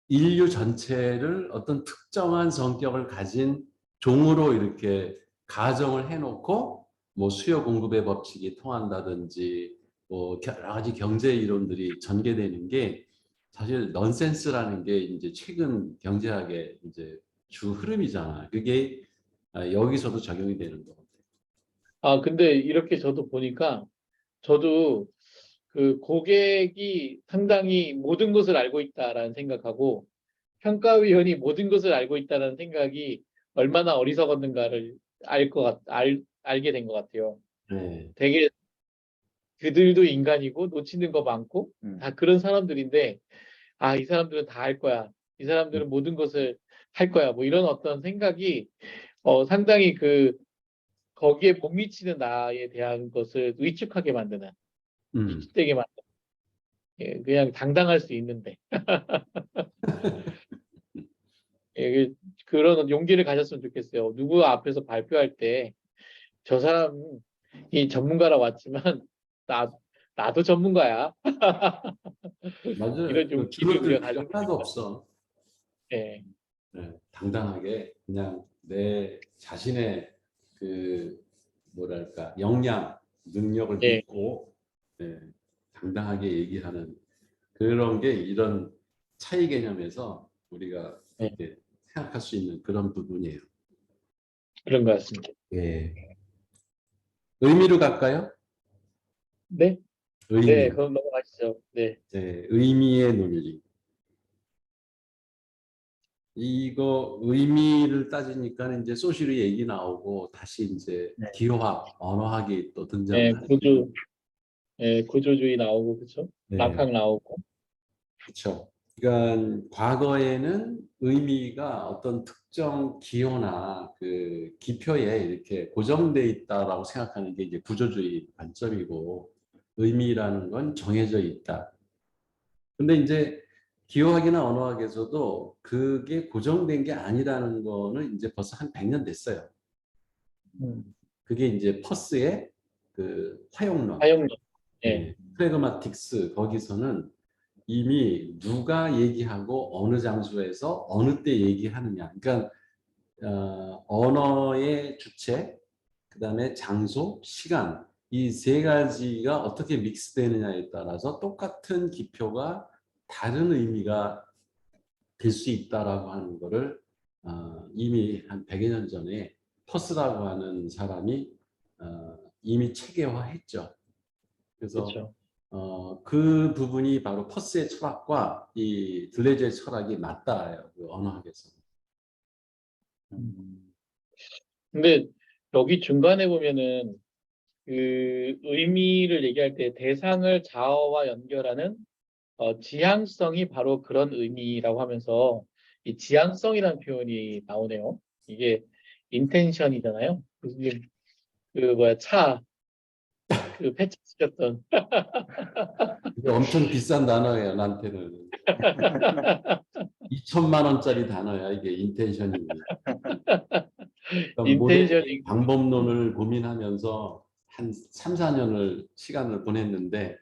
인류 전체를 어떤 특정한 성격을 가진 종으로 이렇게 가정을 해놓고 뭐 수요 공급의 법칙이 통한다든지 뭐 여러 가지 경제 이론들이 전개되는 게 사실 넌센스라는 게 이제 최근 경제학의 이제 주 흐름이잖아. 그게 여기서도 적용이 되는 거 같아요. 아, 근데 이렇게 저도 보니까 저도 그 고객이 상당히 모든 것을 알고 있다라는 생각하고 평가위원이 모든 것을 알고 있다는 생각이 얼마나 어리석었는가를 알게 된 것 같아요. 네. 되게 그들도 인간이고 놓치는 거 많고 다 그런 사람들인데 아, 이 사람들은 다 할 거야. 이 사람들은 모든 것을 할 거야. 뭐 이런 어떤 생각이 상당히 그 거기에 못 미치는 나에 대한 것을 위축하게 만드는 음. 위축되게 만드는 예, 그냥 당당할 수 있는데 예, 그런 용기를 가졌으면 좋겠어요. 누구 앞에서 발표할 때 저 사람이 전문가라 왔지만 나 나도 전문가야. 맞아요. 이런 그 용기를 우리가 줄어들 필요 가지고 하나도 없어. 예, 네, 당당하게 그냥 내 자신의 그 뭐랄까 역량, 능력을 예. 믿고 예, 당당하게 얘기하는 그런 게 이런 차이 개념에서 우리가 예. 이렇게 생각할 수 있는 그런 부분이에요. 그런 것 같습니다. 예. 의미로 갈까요? 네, 의미. 네, 그럼 넘어가시죠. 네, 예, 의미의 논리. 이거 의미를 따지니까 이제 소시리 얘기 나오고 다시 이제 네. 기호학, 언어학이 또 등장을 예, 하죠. 구조주의 나오고, 그쵸? 네, 락학 나오고, 그렇죠. 그러니까 과거에는 의미가 어떤 특정 기호나 그 기표에 이렇게 고정돼 있다라고 생각하는 게 이제 구조주의 관점이고 의미라는 건 정해져 있다. 근데 이제 기호학이나 언어학에서도 그게 고정된 게 아니라는 거는 이제 벌써 한 100년 됐어요. 그게 이제 퍼스의 그 화용론, 사용론, 예, 예, 프래그마틱스 거기서는 이미 누가 얘기하고 어느 장소에서 어느 때 얘기하느냐. 그러니까 언어의 주체, 그다음에 장소, 시간 이 세 가지가 어떻게 믹스되느냐에 따라서 똑같은 기표가 다른 의미가 될 수 있다라고 하는 거를 이미 한 100여 년 전에 퍼스라고 하는 사람이 이미 체계화했죠. 그래서 그쵸. 그 부분이 바로 퍼스의 철학과 이 들레즈의 철학이 맞닿아요. 그 언어학에서. 근데 여기 중간에 보면은 그 의미를 얘기할 때 대상을 자어와 연결하는 지향성이 바로 그런 의미라고 하면서 이 지향성이라는 표현이 나오네요. 이게 인텐션이잖아요. 그 뭐야 그 패치시켰던 이게 엄청 비싼 단어예요, 나한테는. 2천만 원짜리 단어야, 이게 인텐션이. 그러니까 모델링 인텐션이 방법론을 고민하면서 한 3, 4년을 시간을 보냈는데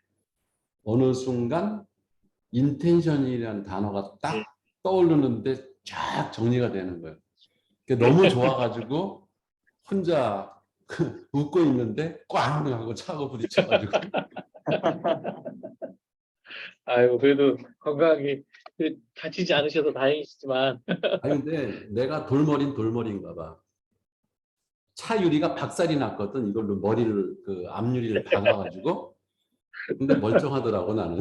어느 순간 인텐션이라는 단어가 예. 딱 떠오르는데 쫙 정리가 되는 거예요. 그게 너무 좋아가지고 혼자 웃고 있는데 꽝 하고 차고 부딪혀가지고 아이고 그래도 건강하게 다치지 않으셔서 다행이시지만 아니 근데 내가 돌머리인가 봐. 차 유리가 박살이 났거든. 이걸로 머리를 그 앞유리를 박아가지고 근데 멀쩡하더라고 나는.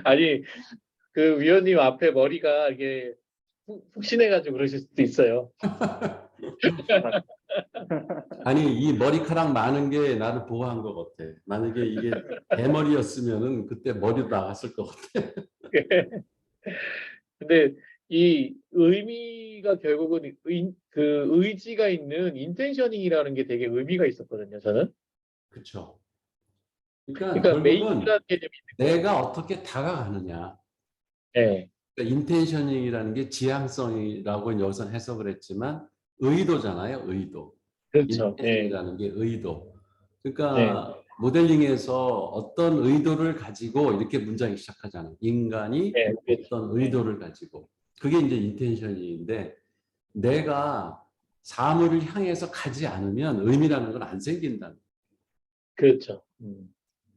아니 그 위원님 앞에 머리가 이게 푹신해가지고 그러실 수도 있어요. 아니 이 머리카락 많은 게 나를 보호한 것 같아. 만약에 이게 대머리였으면은 그때 머리도 나갔을 것 같아. 근데 이 의미가 결국은 그 의지가 있는 인텐셔닝이라는 게 되게 의미가 있었거든요, 저는. 그렇죠. 그러니까 그러니까 결국은 메인이라는 개념이 있는 것 내가 같아요. 어떻게 다가가느냐. 네, 그러니까 인텐셔닝이라는 게 지향성이라고 여기서 해석을 했지만 의도잖아요. 의도. 그렇죠. 네, 인텐션이라는 게 의도. 네, 그러니까 모델링에서 어떤 의도를 가지고 이렇게 문장이 시작하잖아요. 인간이 네, 그렇죠. 어떤 네, 의도를 가지고. 그게 이제 인텐션인데 내가 사물을 향해서 가지 않으면 의미라는 건 안 생긴다는 거예요. 그렇죠. 네.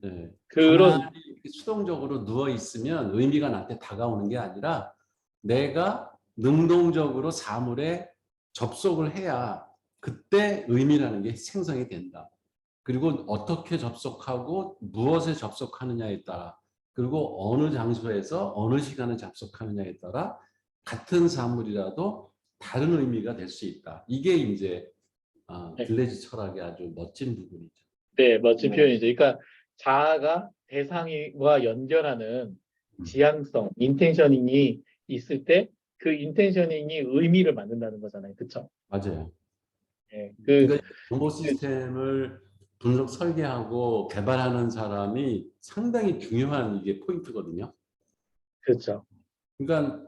가만히 그런 이렇게 수동적으로 누워 있으면 의미가 나한테 다가오는 게 아니라 내가 능동적으로 사물에 접속을 해야 그때 의미라는 게 생성이 된다. 그리고 어떻게 접속하고 무엇에 접속하느냐에 따라 그리고 어느 장소에서 어느 시간에 접속하느냐에 따라 같은 사물이라도 다른 의미가 될 수 있다. 이게 이제 네, 들레즈 철학의 아주 멋진 부분이죠. 네, 멋진 표현이죠. 그러니까 자아가 대상과 연결하는 음, 지향성, 인텐셔닝이 있을 때 그 인텐셔닝이 의미를 만든다는 거잖아요. 그렇죠? 맞아요. 네, 그러니까 정보 시스템을 분석 설계하고 개발하는 사람이 상당히 중요한 이게 포인트거든요. 그렇죠. 그러니까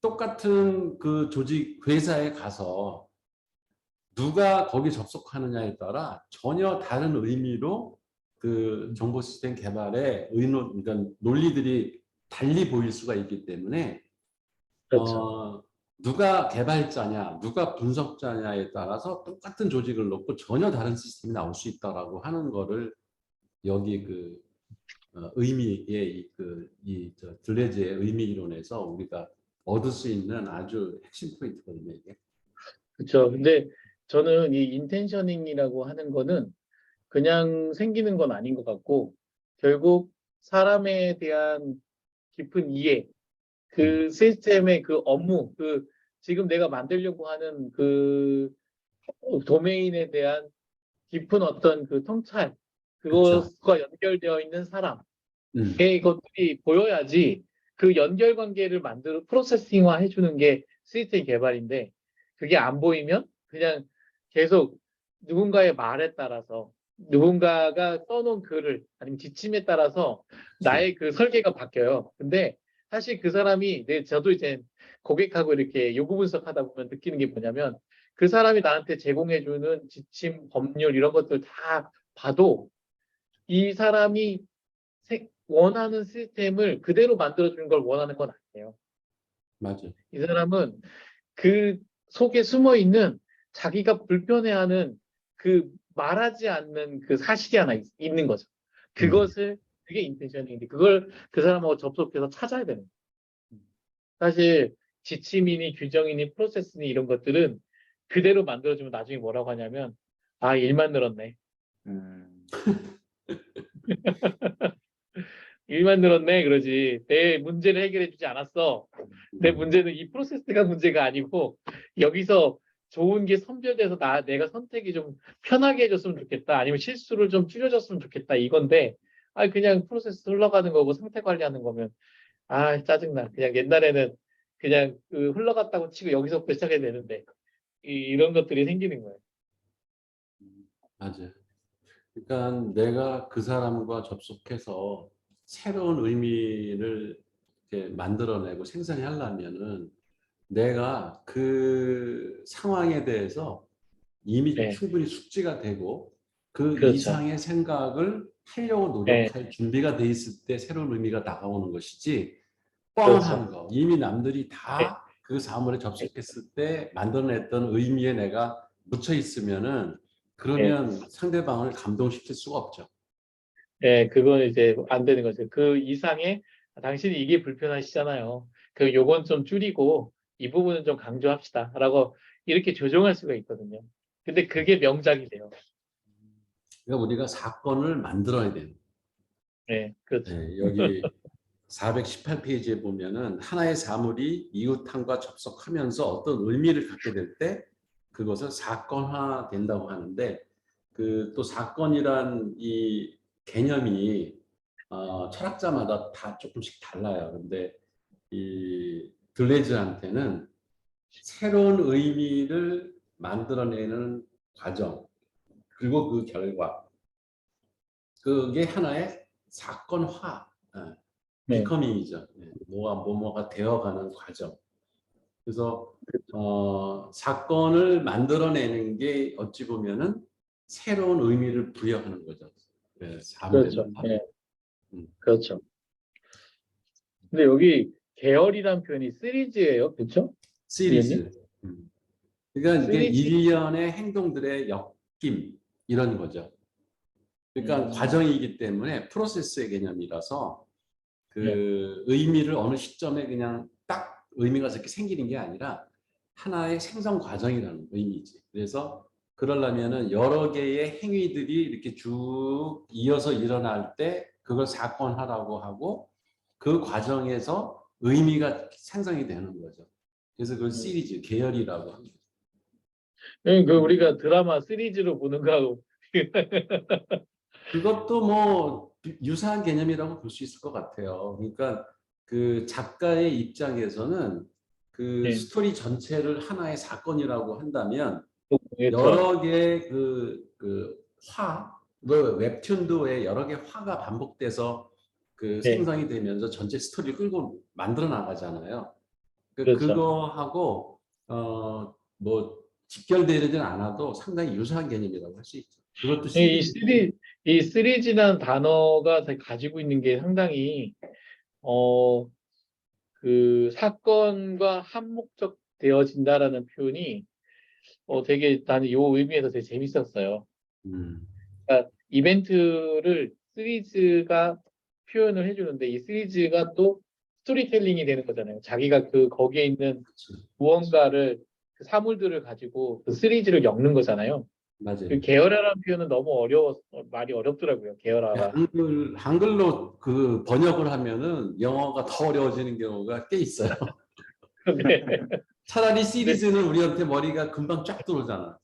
똑같은 그 조직 회사에 가서 누가 거기 접속하느냐에 따라 전혀 다른 의미로 그 정보 시스템 개발의 그러니까 논리들이 달리 보일 수가 있기 때문에 그렇죠. 누가 개발자냐, 누가 분석자냐에 따라서 똑같은 조직을 놓고 전혀 다른 시스템이 나올 수 있다라고 하는 거를 여기 그 의미의 이저 들레즈의 의미 이론에서 우리가 얻을 수 있는 아주 핵심 포인트거든요, 이게. 그렇죠. 근데 저는 이 인텐셔닝이라고 하는 거는 그냥 생기는 건 아닌 것 같고 결국 사람에 대한 깊은 이해, 그 시스템의 그 업무, 그 지금 내가 만들려고 하는 그 도메인에 대한 깊은 어떤 그 통찰, 그렇죠. 그것과 연결되어 있는 사람의 음, 것들이 보여야지 그 연결 관계를 만들어 프로세싱화 해주는 게 시스템 개발인데 그게 안 보이면 그냥 계속 누군가의 말에 따라서 누군가가 써놓은 글을 아니면 지침에 따라서 그렇죠. 나의 그 설계가 바뀌어요. 근데 사실 그 사람이 저도 이제 고객하고 이렇게 요구 분석하다 보면 느끼는 게 뭐냐면 그 사람이 나한테 제공해주는 지침, 법률 이런 것들 다 봐도 이 사람이 원하는 시스템을 그대로 만들어주는 걸 원하는 건 아니에요. 맞아요. 이 사람은 그 속에 숨어 있는 자기가 불편해하는 그 말하지 않는 그 사실이 하나 있는 거죠. 그게 인텐셔닝인데 그걸 그 사람하고 접속해서 찾아야 되는 거예요. 사실 지침이니 규정이니 프로세스니 이런 것들은 그대로 만들어주면 나중에 뭐라고 하냐면 아 일만 늘었네. 음, 일만 늘었네 그러지. 내 문제를 해결해 주지 않았어. 내 문제는 이 프로세스가 문제가 아니고 여기서 좋은 게 선별돼서 내가 선택이 좀 편하게 해줬으면 좋겠다. 아니면 실수를 좀 줄여줬으면 좋겠다. 이건데 아 그냥 프로세스 흘러가는 거고 상태 관리하는 거면 아 짜증나. 그냥 옛날에는 그냥 그 흘러갔다고 치고 여기서부터 시작해야 되는데 이런 것들이 생기는 거예요. 맞아요. 그러니까 내가 그 사람과 접속해서 새로운 의미를 이렇게 만들어내고 생산하려면은 내가 그 상황에 대해서 이미 네, 충분히 숙지가 되고 그 그렇죠. 이상의 생각을 하려고 네, 노력할 준비가 돼 있을 때 새로운 의미가 다가오는 것이지 그렇죠. 뻥한 거 이미 남들이 네, 다 그 사물에 네, 접속했을 때 만들어냈던 의미에 내가 묻혀 있으면은 네. 그러면 상대방을 감동시킬 수가 없죠. 네, 그건 이제 안 되는 거죠. 그 이상의 당신이 이게 불편하시잖아요. 그 요건 좀 줄이고 이 부분은 좀 강조합시다라고 이렇게 조정할 수가 있거든요. 근데 그게 명작이 돼요. 그러니까 우리가 사건을 만들어야 돼요. 네, 그렇죠. 네, 여기 418페이지에 보면은 하나의 사물이 이웃함과 접속하면서 어떤 의미를 갖게 될 때 그것을 사건화 된다고 하는데 그 또 사건이란 이 개념이 철학자마다 다 조금씩 달라요. 그런데 이 들레즈한테는 새로운 의미를 만들어내는 과정 그리고 그 결과 그게 하나의 사건화 네, 비커밍이죠. 뭐가 되어가는 과정. 그래서 사건을 만들어내는 게 어찌 보면은 새로운 의미를 부여하는 거죠. 사물에다. 그렇죠. 네, 음, 그렇죠. 근데 여기 계열이란 표현이 시리즈예요, 그렇죠, 위원님? 시리즈. 그러니까 이게 시리즈. 일련의 행동들의 엮임 이런 거죠. 그러니까 음, 과정이기 때문에 프로세스의 개념이라서 네, 그 의미를 어느 시점에 그냥 딱 의미가 이렇게 생기는 게 아니라 하나의 생성 과정이라는 의미지. 그래서 그러려면은 여러 개의 행위들이 이렇게 쭉 이어서 일어날 때 그걸 사건화라고 하고 그 과정에서 의미가 생성이 되는 거죠. 그래서 그걸 음. 시리즈, 계열이라고 합니다. 그 우리가 드라마 시리즈로 보는 거하고 그것도 뭐 유사한 개념이라고 볼 수 있을 것 같아요. 그러니까 그 작가의 입장에서는 그 네, 스토리 전체를 하나의 사건이라고 한다면 그렇죠. 여러 개의 그 웹툰도 왜 여러 개의 화가 반복돼서 그 네, 생성이 되면서 전체 스토리를 끌고 만들어 나가잖아요. 그렇죠. 그거하고 뭐 직결되지는 않아도 상당히 유사한 개념이라고 할 수 있죠. 그것도 이 시리즈. 시리 이 시리즈라는 단어가 가지고 있는 게 상당히 어 그 사건과 한 목적 되어진다라는 표현이 되게 나는 요 의미에서 되게 재밌었어요. 음, 그러니까 이벤트를 시리즈가 표현을 해주는데 이 시리즈가 또 스토리텔링이 되는 거잖아요. 자기가 거기에 있는 그렇죠. 무언가를 그 사물들을 가지고 그 시리즈를 엮는 거잖아요. 맞아요. 그 계열화라는 표현은 너무 말이 어렵더라고요. 계열화가. 한글로 그 번역을 하면은 영어가 더 어려워지는 경우가 꽤 있어요. 네, 차라리 네, 시리즈는 우리한테 머리가 금방 쫙 들어오잖아.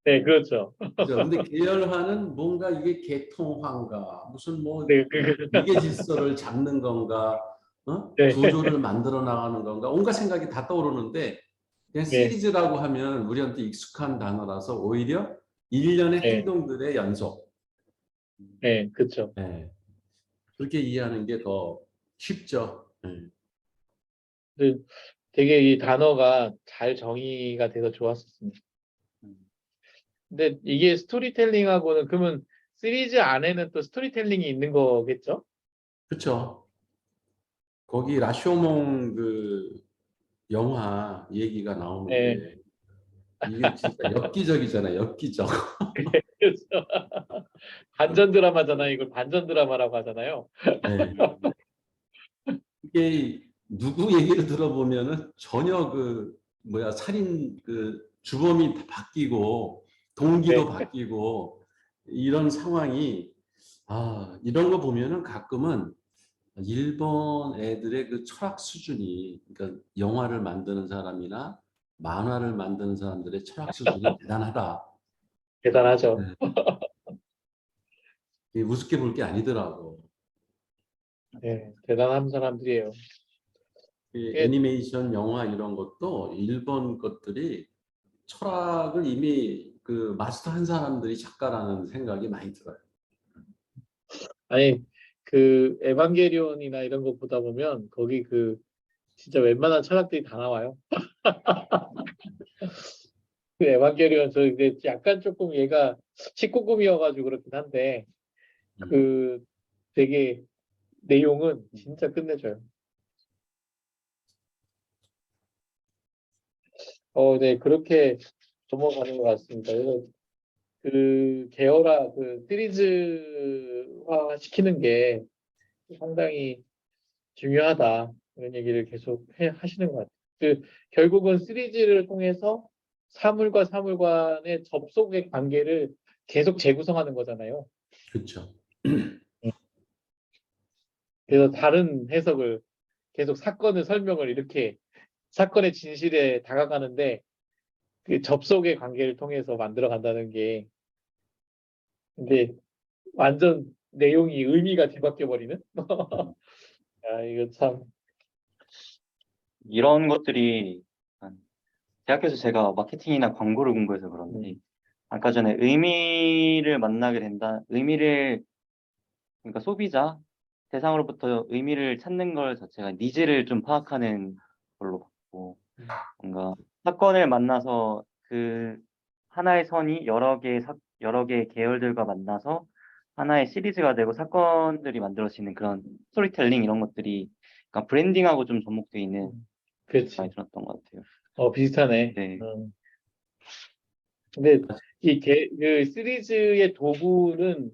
네, 그렇죠. 그죠? 근데 계열화는 뭔가 이게 계통화인가, 무슨 뭐 네, 위계 질서를 잡는 건가, 네, 구조를 만들어 나가는 건가, 온갖 생각이 다 떠오르는데, 그냥 네, 시리즈라고 하면 우리한테 익숙한 단어라서 오히려 일련의 네, 행동들의 연속. 네, 그렇죠. 예, 그렇게 이해하는 게 더 쉽죠. 예. 그 되게 이 단어가 잘 정의가 돼서 좋았었습니다. 음, 근데 이게 스토리텔링하고는 그러면 시리즈 안에는 또 스토리텔링이 있는 거겠죠? 그렇죠. 거기 라쇼몽 그 영화 얘기가 네, 나오는데 이게 진짜 엽기적이잖아요. 엽기적. 그렇죠. 반전 드라마잖아요. 이걸 반전 드라마라고 하잖아요. 네. 이게 누구 얘기를 들어보면은 전혀 그 뭐야 살인 그 주범이 다 바뀌고 동기도 네, 바뀌고 이런 상황이 이런 거 보면은 가끔은 일본 애들의 그 철학 수준이 그러니까 영화를 만드는 사람이나 만화를 만드는 사람들의 철학 수준이 대단하다. 대단하죠. 네. 이게 우습게 볼 게 아니더라고. 네, 대단한 사람들이에요. 이 이게 애니메이션 영화 이런 것도 일본 것들이 철학을 이미 그 마스터한 사람들이 작가라는 생각이 많이 들어요. 아니 그 에반게리온이나 이런 거 보다 보면 거기 진짜 웬만한 철학들이 다 나와요. 그 에반게리온 저 근데 약간 조금 얘가 19금이어가지고 그렇긴 한데 음. 그 되게 내용은 진짜 끝내줘요. 네 그렇게 넘어가는 것 같습니다. 그래서 계열화 시리즈화 시키는 게 상당히 중요하다 이런 얘기를 계속 하시는 것 같아요. 결국은 시리즈를 통해서 사물과 사물 간의 접속의 관계를 계속 재구성하는 거잖아요. 그렇죠. 그래서 다른 해석을 계속 사건의 설명을 이렇게 사건의 진실에 다가가는데 그 접속의 관계를 통해서 만들어 간다는 게 근데 완전 내용이 의미가 뒤바뀌어 버리는? 아, 이거 참. 이런 것들이 대학교에서 제가 마케팅이나 광고를 공부해서 그런지 아까 전에 의미를 만나게 된다. 그러니까 소비자 대상으로부터 의미를 찾는 걸 자체가 니즈를 좀 파악하는 걸로 봤고 뭔가 사건을 만나서 그 하나의 선이 여러 개의 계열들과 만나서 하나의 시리즈가 되고 사건들이 만들어지는 그런 스토리텔링 이런 것들이 약간 브랜딩하고 좀 접목되어 있는 많이 그렇지. 들었던 것 같아요. 비슷하네. 네. 근데 그 시리즈의 도구는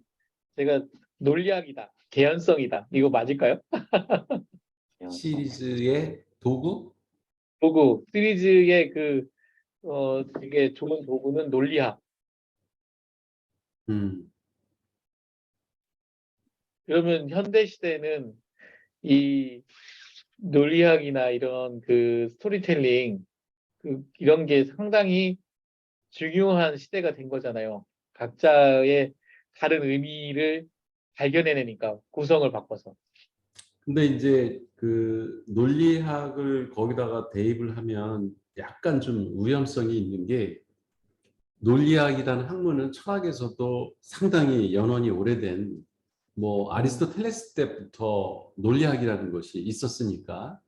제가 논리학이다, 개연성이다. 이거 맞을까요? 그래서 시리즈의 도구? 도구, 시리즈의 되게 좋은 도구는 논리학. 음, 그러면 현대 시대는 이 논리학이나 이런 스토리텔링, 이런 게 상당히 중요한 시대가 된 거잖아요. 각자의 다른 의미를 발견해내니까 구성을 바꿔서. 근데 이제 그 논리학을 거기다가 대입을 하면 약간 좀 위험성이 있는 게 논리학이라는 학문은 철학에서도 상당히 연원이 오래된 뭐 아리스토텔레스 때부터 논리학이라는 것이 있었으니까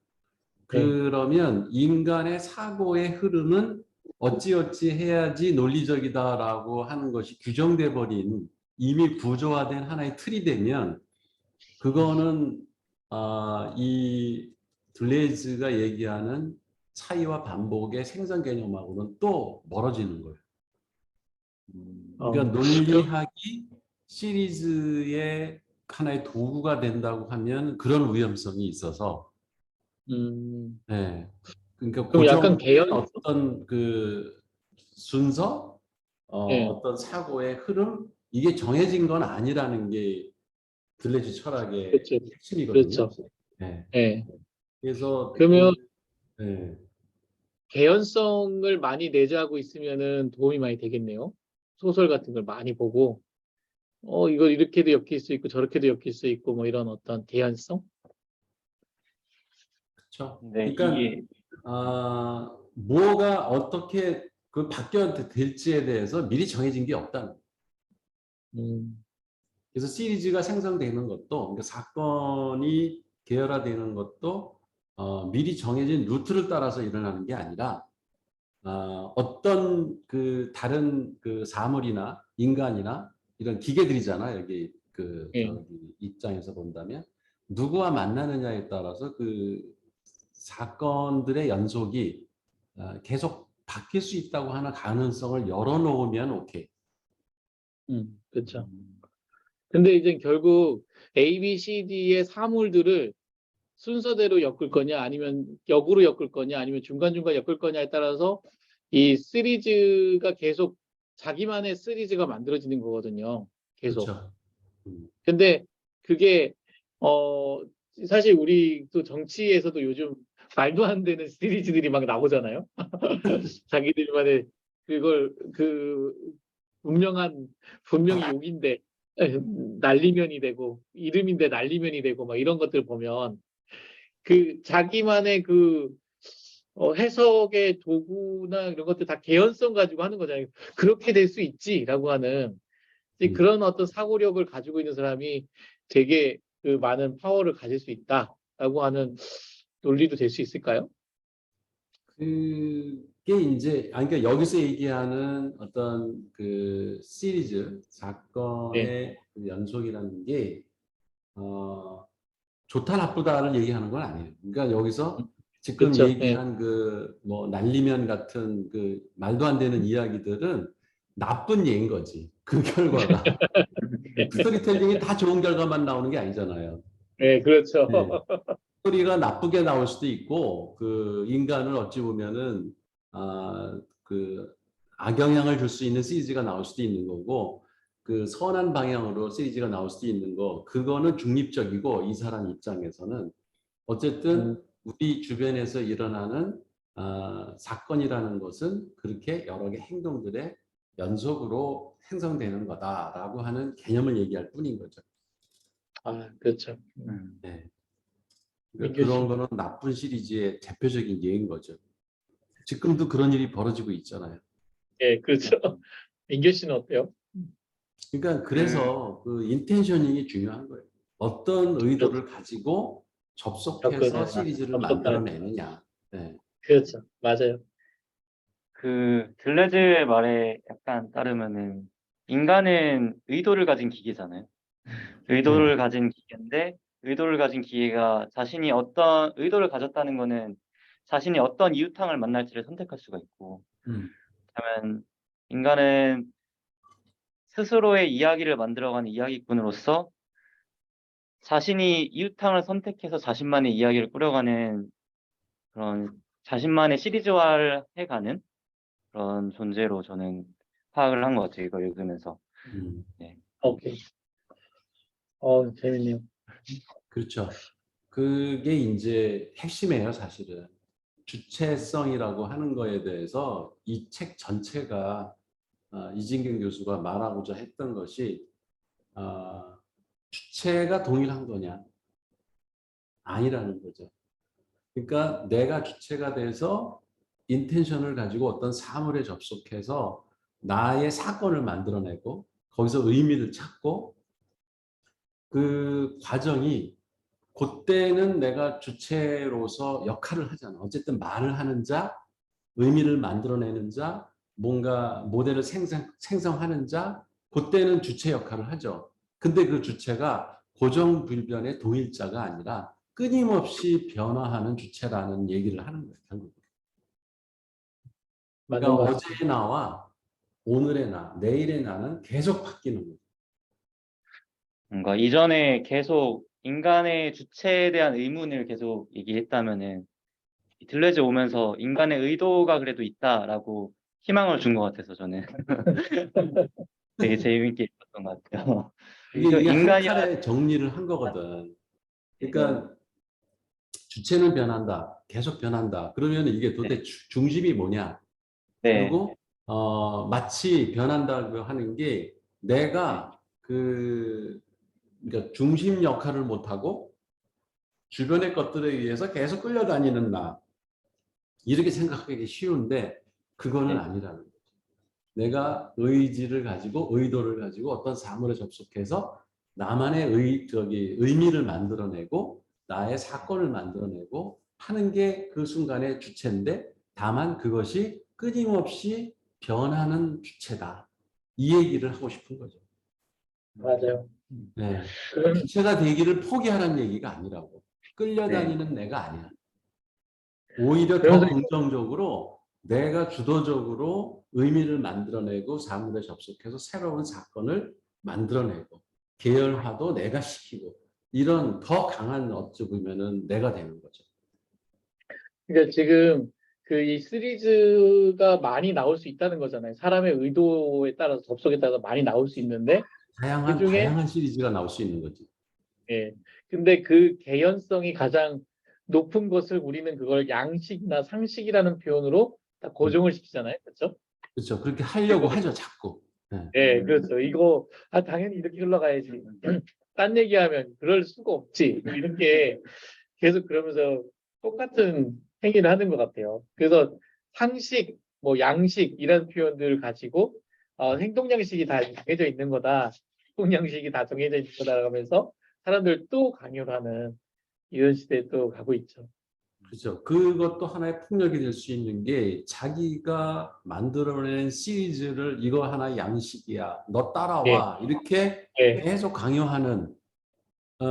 네, 그러면 인간의 사고의 흐름은 어찌어찌 해야지 논리적이다라고 하는 것이 규정돼 버린 이미 구조화된 하나의 틀이 되면 그거는 이 둘레이즈가 얘기하는 차이와 반복의 생성 개념하고는 또 멀어지는 거예요. 그러니까 그럼, 논리학이 시리즈의 하나의 도구가 된다고 하면 그런 위험성이 있어서, 예. 그러니까 그럼 약간 고정된 개연, 어떤 그 순서, 예, 어떤 사고의 흐름, 이게 정해진 건 아니라는 게 들레지 철학의 그렇죠. 핵심이거든요. 그렇죠. 예. 예. 그래서 그러면 예. 개연성을 많이 내재하고 있으면은 도움이 많이 되겠네요. 소설 같은 걸 많이 보고, 이걸 이렇게도 엮일 수 있고 저렇게도 엮일 수 있고 뭐 이런 어떤 개연성? 그렇죠. 근데 그러니까 이게 뭐가 어떻게 그 바뀌어 될지에 대해서 미리 정해진 게 없다는 거예요. 음, 그래서 시리즈가 생성되는 것도, 그러니까 사건이 계열화되는 것도 미리 정해진 루트를 따라서 일어나는 게 아니라 어떤 그 다른 그 사물이나 인간이나 이런 기계들이잖아. 여기 그 예. 저기 입장에서 본다면 누구와 만나느냐에 따라서 그 사건들의 연속이 계속 바뀔 수 있다고 하는 가능성을 열어놓으면 오케이. 그렇죠. 근데 이제 결국 A, B, C, D의 사물들을 순서대로 엮을 거냐, 아니면 역으로 엮을 거냐, 아니면 중간중간 엮을 거냐에 따라서 이 시리즈가 계속 자기만의 시리즈가 만들어지는 거거든요. 계속. 그렇죠. 근데 그게 어 사실 우리 또 정치에서도 요즘 말도 안 되는 시리즈들이 막 나오잖아요. 자기들만의 그걸 그 분명히 욕인데 날리면이 되고 이름인데 날리면이 되고 막 이런 것들 보면 그 자기만의 그 해석의 도구나 이런 것들 다 개연성 가지고 하는 거잖아요. 그렇게 될 수 있지라고 하는 이제 음. 그런 어떤 사고력을 가지고 있는 사람이 되게 그 많은 파워를 가질 수 있다라고 하는 논리도 될 수 있을까요? 그게 이제 그러니까 여기서 얘기하는 어떤 그 시리즈 네, 사건의 그 연속이라는 게 좋다 나쁘다를 얘기하는 건 아니에요. 그러니까 여기서 지금 그렇죠. 예, 얘기한 그 뭐 날리면 같은 그 말도 안 되는 이야기들은 나쁜 예인 거지. 그 결과가 스토리텔링이 다 좋은 결과만 나오는 게 아니잖아요. 네, 그렇죠. 네. 스토리가 나쁘게 나올 수도 있고 그 인간을 어찌 보면은 그 악영향을 줄 수 있는 시리즈가 나올 수도 있는 거고 그 선한 방향으로 시리즈가 나올 수도 있는 거 그거는 중립적이고 이 사람 입장에서는 어쨌든 우리 주변에서 일어나는 사건이라는 것은 그렇게 여러 개 행동들의 연속으로 생성되는 거다라고 하는 개념을 얘기할 뿐인 거죠. 그렇죠. 네. 그러니까 민규 그런 씨. 거는 나쁜 시리즈의 대표적인 예인 거죠. 지금도 그런 일이 벌어지고 있잖아요. 예, 그렇죠. 민규 씨는 어때요? 그러니까 그 그래서 그 인텐셔닝이 중요한 거예요. 어떤 그렇죠. 의도를 가지고 접속해서 접근하나 시리즈를 접속하는. 만들어내느냐. 네. 그렇죠. 맞아요. 그 들레즈의 말에 약간 따르면은 인간은 의도를 가진 기계잖아요. 네. 의도를 가진 기계인데 의도를 가진 기계가 자신이 어떤 의도를 가졌다는 거는 자신이 어떤 이웃항을 만날지를 선택할 수가 있고 음. 그러면 인간은 스스로의 이야기를 만들어가는 이야기꾼으로서 자신이 이웃항을 선택해서 자신만의 이야기를 꾸려가는 그런 자신만의 시리즈화를 해가는 그런 존재로 저는 파악을 한 것 같아요. 이걸 읽으면서. 음. 네. 오케이. 재밌네요. 그렇죠. 그게 이제 핵심이에요, 사실은. 주체성이라고 하는 거에 대해서 이 책 전체가 이진경 교수가 말하고자 했던 것이 주체가 동일한 거냐? 아니라는 거죠. 그러니까 내가 주체가 돼서 인텐션을 가지고 어떤 사물에 접속해서 나의 사건을 만들어내고 거기서 의미를 찾고 그 과정이 그때는 내가 주체로서 역할을 하잖아. 어쨌든 말을 하는 자, 의미를 만들어내는 자, 뭔가 모델을 생성하는 자, 그때는 주체 역할을 하죠. 근데 그 주체가 고정불변의 동일자가 아니라 끊임없이 변화하는 주체라는 얘기를 하는 거예요, 결국. 맞는 그러니까 것 같습니다. 어제의 나와 오늘의 나, 내일의 나는 계속 바뀌는 거죠. 뭔가 이전에 계속 인간의 주체에 대한 의문을 계속 얘기했다면은 들레즈 오면서 인간의 의도가 그래도 있다라고 희망을 준 것 같아서 저는 되게 재미있게 읽었던 것 같아요. 그 이게 한 인간이 칼에 정리를 한 거거든. 네, 그러니까 주체는 변한다. 계속 변한다. 그러면 이게 도대체 중심이 뭐냐? 네, 그리고 마치 변한다고 하는 게 네, 내가 그러니까 중심 역할을 못하고 주변의 것들에 의해서 계속 끌려다니는 나. 이렇게 생각하기 쉬운데 그거는 네, 아니라는 거죠. 내가 의지를 가지고 의도를 가지고 어떤 사물에 접속해서 나만의 의미를 만들어내고 나의 사건을 만들어내고 하는 게 그 순간의 주체인데 다만 그것이 끊임없이 변하는 주체다. 이 얘기를 하고 싶은 거죠. 맞아요. 네. 그럼 주체가 되기를 포기하라는 얘기가 아니라고. 네, 끌려다니는 내가 아니야. 오히려 더 그러면서 긍정적으로 내가 주도적으로 의미를 만들어내고 사물에 접속해서 새로운 사건을 만들어내고 계열화도 내가 시키고 이런 더 강한 어찌 보면은 내가 되는 거죠. 그러니까 지금 그 이 시리즈가 많이 나올 수 있다는 거잖아요. 사람의 의도에 따라서 접속에 따라서 많이 나올 수 있는데 그 중에 다양한 시리즈가 나올 수 있는 거지. 예. 근데 그 개연성이 가장 높은 것을 우리는 그걸 양식이나 상식이라는 표현으로 다 고정을 시키잖아요. 그렇죠? 그렇죠. 그렇게 하려고 하죠, 자꾸. 네. 예, 그렇죠. 이거 당연히 이렇게 흘러가야지. 딴 얘기하면 그럴 수가 없지. 뭐 이렇게 계속 그러면서 똑같은 행위를 하는 것 같아요. 그래서 상식, 뭐 양식 이런 표현들을 가지고 행동 양식이 다 정해져 있는 거다. 행동 양식이 다 정해져 있는 거다 하면서 사람들 또 강요를 하는 이런 시대에 또 가고 있죠. 그렇죠. 그것도 하나의 폭력이 될 수 있는 게 자기가 만들어낸 시리즈를 이거 하나 양식이야. 너 예, 따라와. 이렇게 예, 계속 강요하는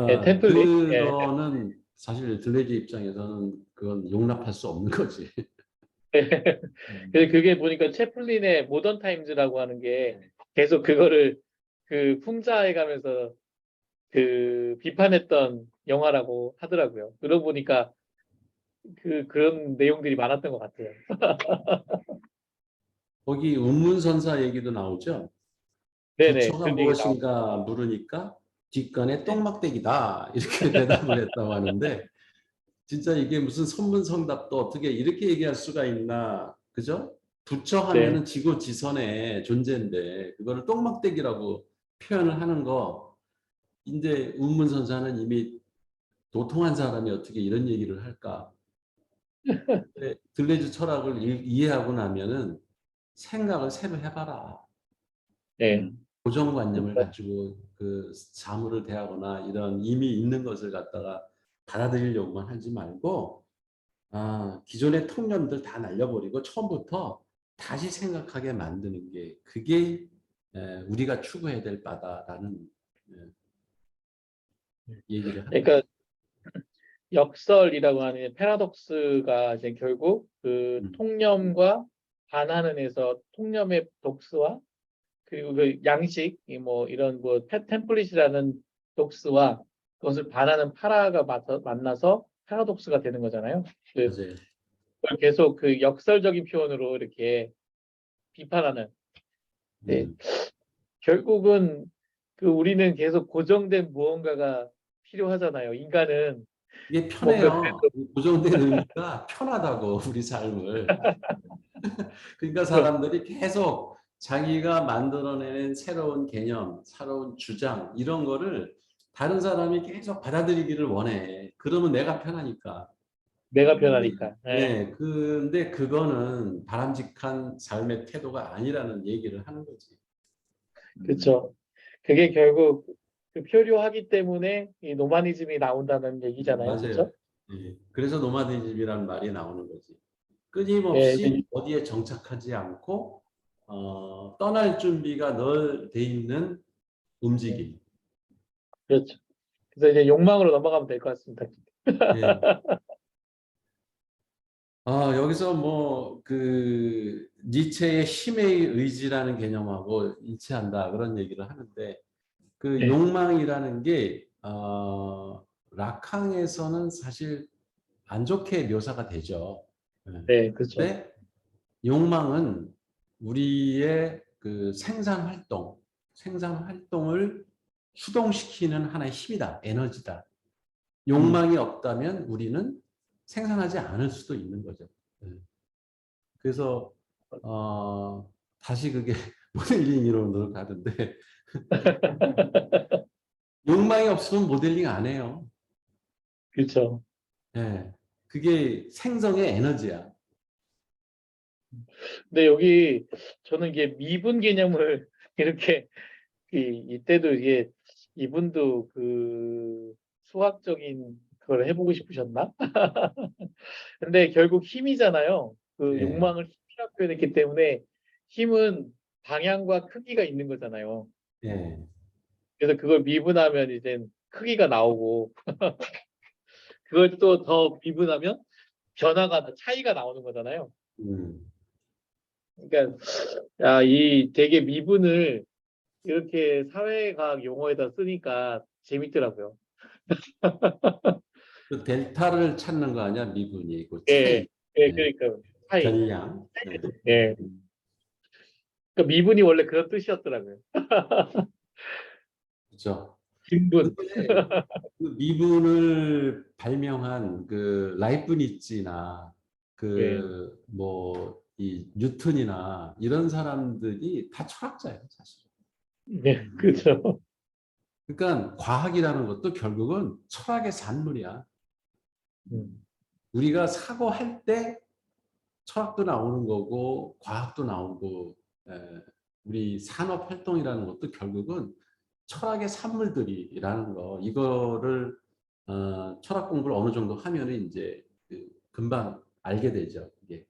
예, 템플릿. 예. 그거는 사실 들레즈 입장에서는 그건 용납할 수 없는 거지. 그래서 그게 보니까 채플린의 모던 타임즈라고 하는 게 계속 그거를 그 풍자해 가면서 그 비판했던 영화라고 하더라고요. 그러고 보니까 그런 내용들이 많았던 것 같아요. 거기 운문선사 얘기도 나오죠. 네네, 부처가 그런 얘기 나왔. 무엇인가 물으니까 뒷간에 네, 똥막대기다. 이렇게 대답을 했다고 하는데 진짜 이게 무슨 선문성답도 어떻게 이렇게 얘기할 수가 있나. 그죠? 부처 네, 하면은 지고지선의 존재인데 그거를 똥막대기라고 표현을 하는 거 이제 운문선사는 이미 도통한 사람이 어떻게 이런 얘기를 할까? 들레즈 철학을 이해하고 나면은 생각을 새로 해봐라. 네, 고정관념을 가지고 그 사물을 대하거나 이런 이미 있는 것을 갖다가 받아들이려고만 하지 말고 기존의 통념들 다 날려버리고 처음부터 다시 생각하게 만드는 게 그게 우리가 추구해야 될 바다라는 에, 얘기를 하는 그러니까 거죠. 역설이라고 하는 패러독스가 이제 결국 그 음, 통념과 반하는 에서 통념의 독스와 그리고 그 양식, 뭐 이런 뭐 템플릿이라는 독스와 그것을 반하는 파라가 만나서 패러독스가 되는 거잖아요. 그 맞아요. 그걸 계속 그 역설적인 표현으로 이렇게 비판하는. 네, 음. 결국은 그 우리는 계속 고정된 무언가가 필요하잖아요. 인간은 이게 뭔가 편해요. 고정된 의미가 편하다고 우리 삶을. 그러니까 그래서 사람들이 계속 자기가 만들어낸 새로운 개념, 새로운 주장 이런 거를 다른 사람이 계속 받아들이기를 원해. 그러면 내가 편하니까. 내가 편하니까. 네, 네, 근데 그거는 바람직한 삶의 태도가 아니라는 얘기를 하는 거지. 그렇죠. 그게 결국 그 표류하기 때문에 이 노마니즘이 나온다는 얘기잖아요. 맞아요. 그렇죠? 예. 그래서 노마디즘이라는 말이 나오는 거지. 예, 끊임없이 어디에 정착하지 않고 떠날 준비가 늘 돼 있는 움직임. 그렇죠. 그래서 이제 욕망으로 넘어가면 될 것 같습니다. 예. 여기서 뭐 그 니체의 힘의 의지라는 개념하고 일치한다 그런 얘기를 하는데 그 네, 욕망이라는 게 락항에서는 사실 안 좋게 묘사가 되죠. 예. 네, 그렇죠. 근데 욕망은 우리의 그 생산 활동을 수동시키는 하나의 힘이다, 에너지다. 욕망이 없다면 우리는 생산하지 않을 수도 있는 거죠. 예. 그래서 다시 그게 모델링 이론으로 가는데 욕망이 없으면 모델링 안 해요. 그렇죠. 예. 그게 생성의 에너지야. 근데 여기 저는 이게 미분 개념을 이렇게 이때도 이게 이분도 그 수학적인 그걸 해보고 싶으셨나? 근데 결국 힘이잖아요. 그 예. 욕망을 힘이라고 표현했기 때문에 힘은 방향과 크기가 있는 거잖아요. 예. 그래서 그걸 미분하면 이제 크기가 나오고 그걸 또 더 미분하면 차이가 나오는 거잖아요. 음. 그러니까 이 되게 미분을 이렇게 사회과학 용어에다 쓰니까 재밌더라고요. 그 델타를 찾는 거 아니야? 미분이. 그 예, 차이. 예, 예. 그러니까 차이. 변량. 예. 예, 그러니까 미분이 원래 그런 뜻이었더라고요. 그렇죠. 진분. 근데 그 미분을 발명한 그 라이프니츠나 예, 그 뭐 이 뉴턴이나 이런 사람들이 다 철학자예요, 사실. 예, 그렇죠. 그러니까 과학이라는 것도 결국은 철학의 산물이야. 음, 우리가 사고할 때 철학도 나오는 거고 과학도 나오고 우리 산업 활동이라는 것도 결국은 철학의 산물들이라는 거 이거를 철학 공부를 어느 정도 하면은 이제 그 금방 알게 되죠. 이게.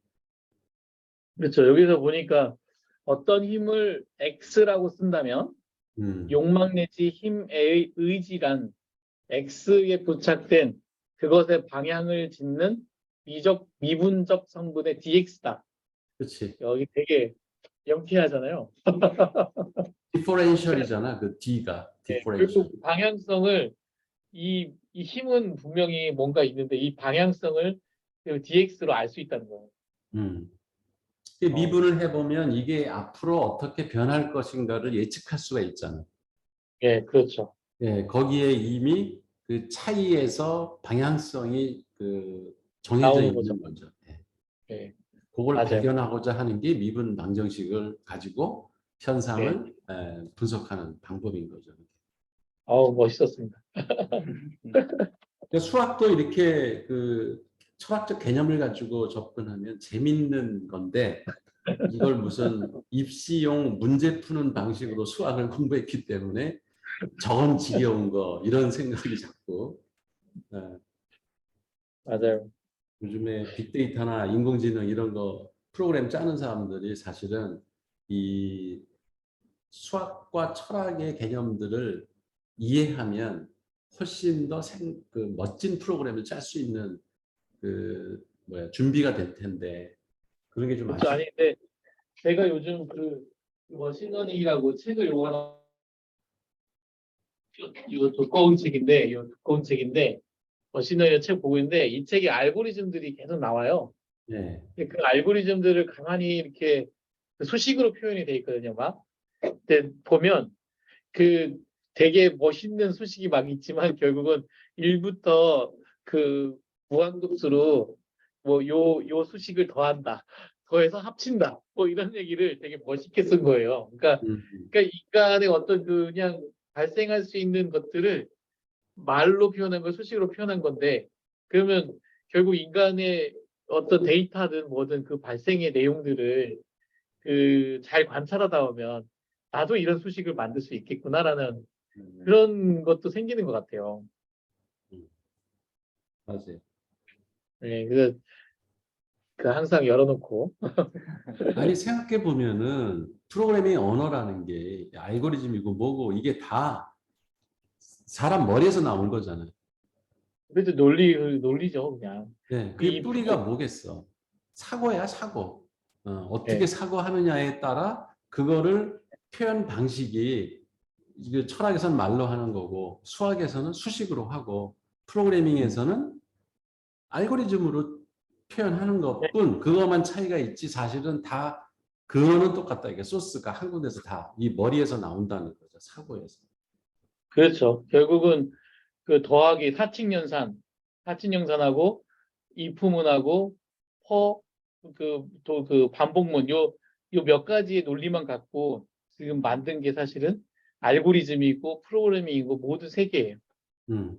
그렇죠. 여기서 보니까 어떤 힘을 X라고 쓴다면 음, 욕망 내지 힘의 의지란 X에 부착된 그것의 방향을 짓는 미분적 성분의 DX다. 그렇지. 여기 되게 영티하잖아요. 디퍼렌셜이잖아. 그 D가 예, 디퍼렌셜. 결국 방향성을 이 힘은 분명히 뭔가 있는데 이 방향성을 DX로 알 수 있다는 거예요. 음. 이 어, 미분을 해보면 이게 앞으로 어떻게 변할 것인가를 예측할 수가 있잖아. 예, 그렇죠. 예, 거기에 이미 그 차이에서 방향성이 그 정해져 나오는 거죠. 있는 거죠. 예. 예, 그걸 맞아요. 발견하고자 하는 게 미분 방정식을 가지고 예, 현상을 분석하는 방법인 거죠. 멋있었습니다. 그러니까 수학도 이렇게 그 철학적 개념을 가지고 접근하면 재밌는 건데 이걸 무슨 입시용 문제 푸는 방식으로 수학을 공부했기 때문에 저건 지겨운 거 이런 생각이 자꾸 어, 맞아요. 요즘에 빅데이터나 인공지능 이런 거 프로그램 짜는 사람들이 사실은 이 수학과 철학의 개념들을 이해하면 훨씬 더 그 멋진 프로그램을 짤 수 있는 그 뭐야 준비가 될 텐데 그런 게 좀 그렇죠. 아쉽. 아니, 근데 제가 요즘 머신러닝이라고 책을 이거 두꺼운 책인데, 머신러닝 책 보고 있는데, 이 책에 알고리즘들이 계속 나와요. 네, 근데 그 알고리즘들을 가만히 이렇게 그 수식으로 표현이 돼 있거든요, 막. 근데 보면 그 되게 멋있는 수식이 막 있지만 결국은 1부터 그 무한급수로 뭐 요 수식을 더한다. 더해서 합친다. 뭐 이런 얘기를 되게 멋있게 쓴 거예요. 음, 그러니까 인간의 어떤 그냥 발생할 수 있는 것들을 말로 표현한 걸 수식으로 표현한 건데 그러면 결국 인간의 어떤 데이터든 뭐든 그 발생의 내용들을 그 잘 관찰하다 보면 나도 이런 수식을 만들 수 있겠구나라는 음, 그런 것도 생기는 것 같아요. 맞아요. 네, 그 항상 열어놓고 아니 생각해 보면은 프로그래밍 언어라는 게 알고리즘이고 뭐고 이게 다 사람 머리에서 나온 거잖아요. 그래도 논리죠 그냥 네, 그게 이 뿌리가 뭐겠어? 사고야, 사고. 어떻게 네. 사고하느냐에 따라 그거를 표현 방식이 이게 철학에서는 말로 하는 거고 수학에서는 수식으로 하고 프로그래밍에서는 알고리즘으로 표현하는 것뿐 그것만 차이가 있지 사실은 다 그거는 똑같다. 이게 소스가 한 군데서 다 이 머리에서 나온다는 거죠. 사고에서. 그렇죠. 결국은 그 더하기 사칙연산하고 이프문하고 또 그 반복문 요 몇 가지의 논리만 갖고 지금 만든 게 사실은 알고리즘이고 프로그래밍이고 모두 세 개예요. 음,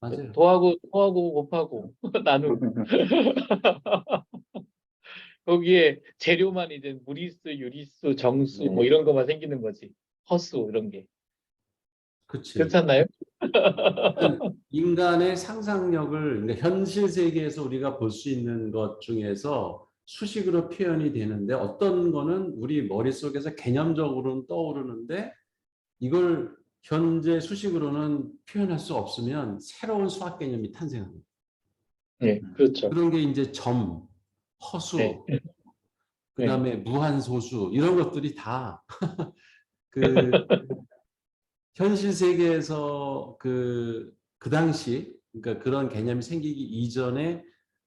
맞아요. 더하고 곱하고 나누고 거기에 재료만 이제 무리수, 유리수, 정수 뭐 네. 이런 것만 생기는 거지. 허수 이런 게. 그렇지. 그렇지 않나요? 그러니까 인간의 상상력을 그러니까 현실 세계에서 우리가 볼 수 있는 것 중에서 수식으로 표현이 되는데 어떤 거는 우리 머릿속에서 개념적으로는 떠오르는데 이걸 현재 수식으로는 표현할 수 없으면 새로운 수학 개념이 탄생합니다. 네, 그렇죠. 그런 게 이제 점, 네, 허수, 네, 그다음에 무한소수 이런 것들이 다 그 현실 세계에서 그 당시 그러니까 그런 개념이 생기기 이전에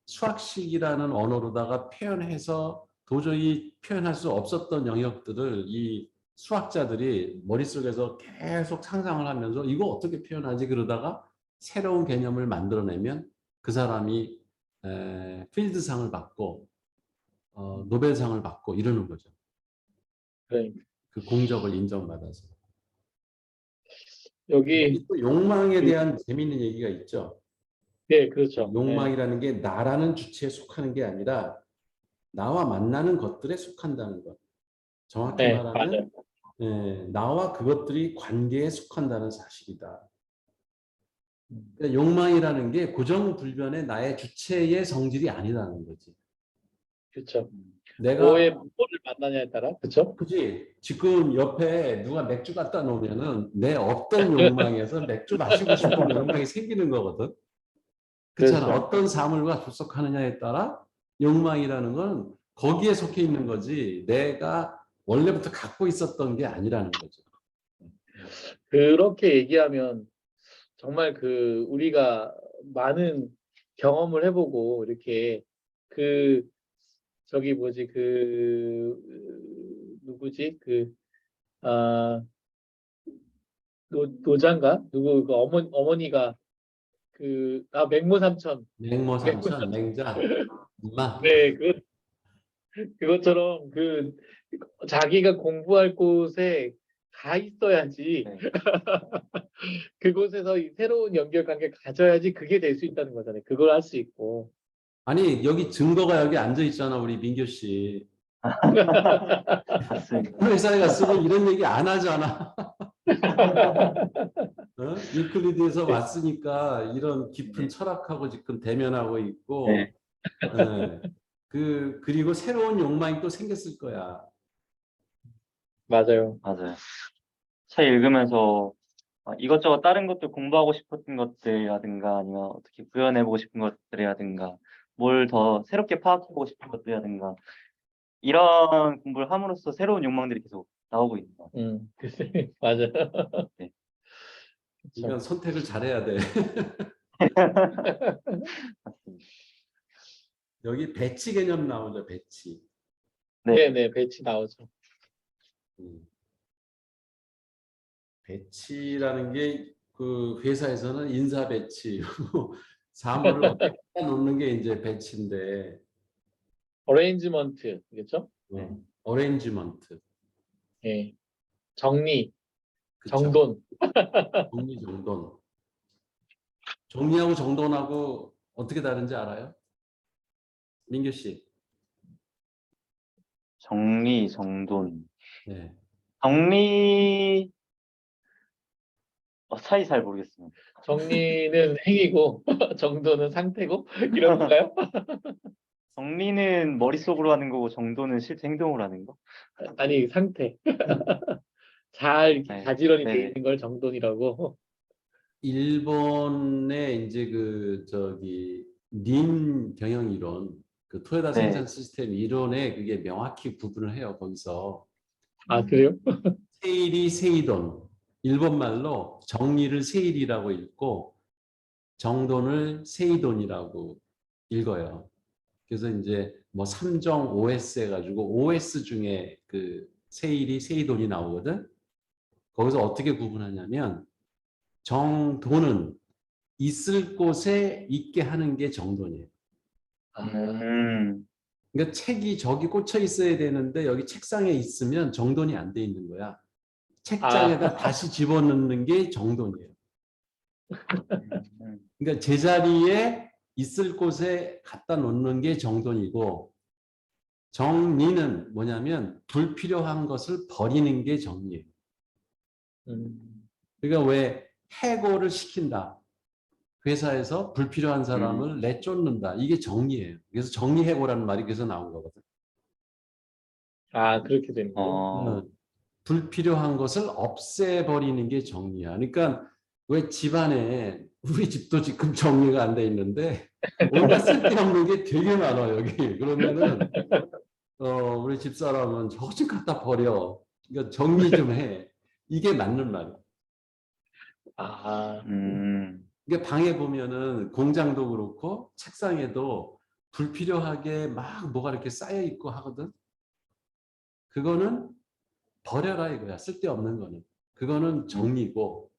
수학식이라는 언어로다가 표현해서 도저히 표현할 수 없었던 영역들을 이 수학자들이 머릿속에서 계속 상상을 하면서 이거 어떻게 표현하지 그러다가 새로운 개념을 만들어내면 그 사람이 필드상을 받고 노벨상을 받고 이러는 거죠. 그러니까 그 공적을 인정받아서. 여기 여기 또 욕망에 대한 재미있는 얘기가 있죠. 네, 그렇죠. 네, 욕망이라는 게 나라는 주체에 속하는 게 아니라 나와 만나는 것들에 속한다는 것. 정확히 네, 맞아요. 말하면 나와 그것들이 관계에 속한다는 사실이다. 그러니까 욕망이라는 게 고정불변의 나의 주체의 성질이 아니라는 거지. 그렇죠. 내가 뭐를 만나냐에 따라, 그렇죠? 그지 지금 옆에 누가 맥주 갖다 놓으면은 내 없던 욕망에서 맥주 마시고 싶은 욕망이 생기는 거거든. 그렇잖아. 그렇죠. 어떤 사물과 접속하느냐에 따라 욕망이라는 건 거기에 속해 있는 거지 내가 원래부터 갖고 있었던 게 아니라는 거죠. 그렇게 얘기하면 정말 그 우리가 많은 경험을 해보고 이렇게 그 저기 뭐지 누구지 아 노장가 누구 그 어머니가 맹모삼천 맹모삼천, 맹모삼천 맹자, 인마. 네 그것처럼 자기가 공부할 곳에 가 있어야지 네. 그곳에서 이 새로운 연결관계 가져야지 그게 될 수 있다는 거잖아요. 그걸 할 수 있고. 아니 여기 증거가 여기 앉아 있잖아 우리 민규 씨. 맞습니다. 회사에 갔으면 이런 얘기 안 하잖아. 어? 유클리드에서 네. 왔으니까 이런 깊은 네. 철학하고 지금 대면하고 네. 있고, 예. 그리고 새로운 욕망이 또 생겼을 거야. 맞아요. 맞아요. 책 읽으면서 이것저것 다른 것들 공부하고 싶었던 것들이라든가 아니면 어떻게 구현해보고 싶은 것들이라든가 뭘 더 새롭게 파악해보고 싶은 것들이라든가 이런 공부를 함으로써 새로운 욕망들이 계속 나오고 있는 것 글쎄, 맞아요. 같아요. 네. 그러니까 그렇죠. 선택을 잘해야 돼. 맞습니다. 여기 배치 개념 나오죠, 배치. 네. 네네, 배치 나오죠. 음. 배치라는 게 그 회사에서는 인사 배치, 사물을 어떻게 놓는 게 이제 배치인데, 어레인지먼트겠죠? 네. 어레인지먼트. 예. 정리, 그쵸. 정돈. 정리정돈. 정리하고 정돈하고 어떻게 다른지 알아요? 민규 씨. 정리, 정돈. 네. 정리, 차이 잘 모르겠습니다. 정리는 행위고, 정돈은 상태고, 이런 건가요? 정리는 머릿속으로 하는 거고 정돈은 실제 행동으로 하는 거? 아니, 상태. 잘 이렇게 네. 가지런히 돼 네네. 있는 걸 정돈이라고. 일본의 이제 그 저기 닌 경영 이론 그 토요타 네. 생산 시스템 이론에 그게 명확히 구분을 해요. 거기서 아, 그래요? 세일이 세이돈, 일본말로 정리를 세일이라고 읽고 정돈을 세이돈이라고 읽어요. 그래서 이제 뭐 3정 OS 해가지고 OS 중에 그 세일이 세이돈이 나오거든. 거기서 어떻게 구분하냐면 정돈은 있을 곳에 있게 하는 게 정돈이에요. 아, 그러니까 책이 저기 꽂혀 있어야 되는데 여기 책상에 있으면 정돈이 안 돼 있는 거야. 책장에다 다시 집어넣는 게 정돈이에요. 음, 그러니까 제자리에 있을 곳에 갖다 놓는 게 정돈이고 정리는 뭐냐면 불필요한 것을 버리는 게 정리예요. 그러니까 왜 해고를 시킨다. 회사에서 불필요한 사람을 내쫓는다. 이게 정리예요. 그래서 정리해고라는 말이 그래서 나온 거거든. 아, 그렇게 되는군요. 불필요한 것을 없애버리는 게 정리야. 그러니까 왜 집안에 우리 집도 지금 정리가 안 돼 있는데 온갖 쓸데없는 게 되게 많아 여기. 그러면은 우리 집사람은 저것 좀 갖다 버려. 그러니까 정리 좀 해. 이게 맞는 말이야. 아, 그러니까 방에 보면은 공장도 그렇고 책상에도 불필요하게 막 뭐가 이렇게 쌓여 있고 하거든. 그거는 버려라 이거야. 쓸데없는 거는. 그거는 정리고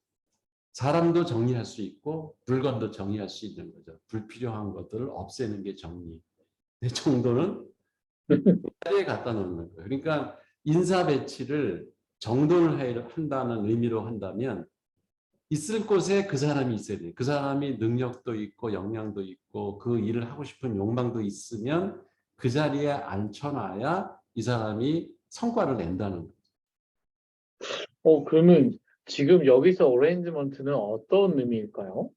사람도 정리할 수 있고 물건도 정리할 수 있는 거죠. 불필요한 것들을 없애는 게 정리. 내 정도는 자리에 갖다 놓는 거예요. 그러니까 인사 배치를 정돈을 한다는 의미로 한다면 있을 곳에 그 사람이 있어야 돼. 그 사람이 능력도 있고 역량도 있고 그 일을 하고 싶은 욕망도 있으면 그 자리에 앉혀놔야 이 사람이 성과를 낸다는 거예요. 그러면 지금 여기서 어레인지먼트는 어떤 의미일까요?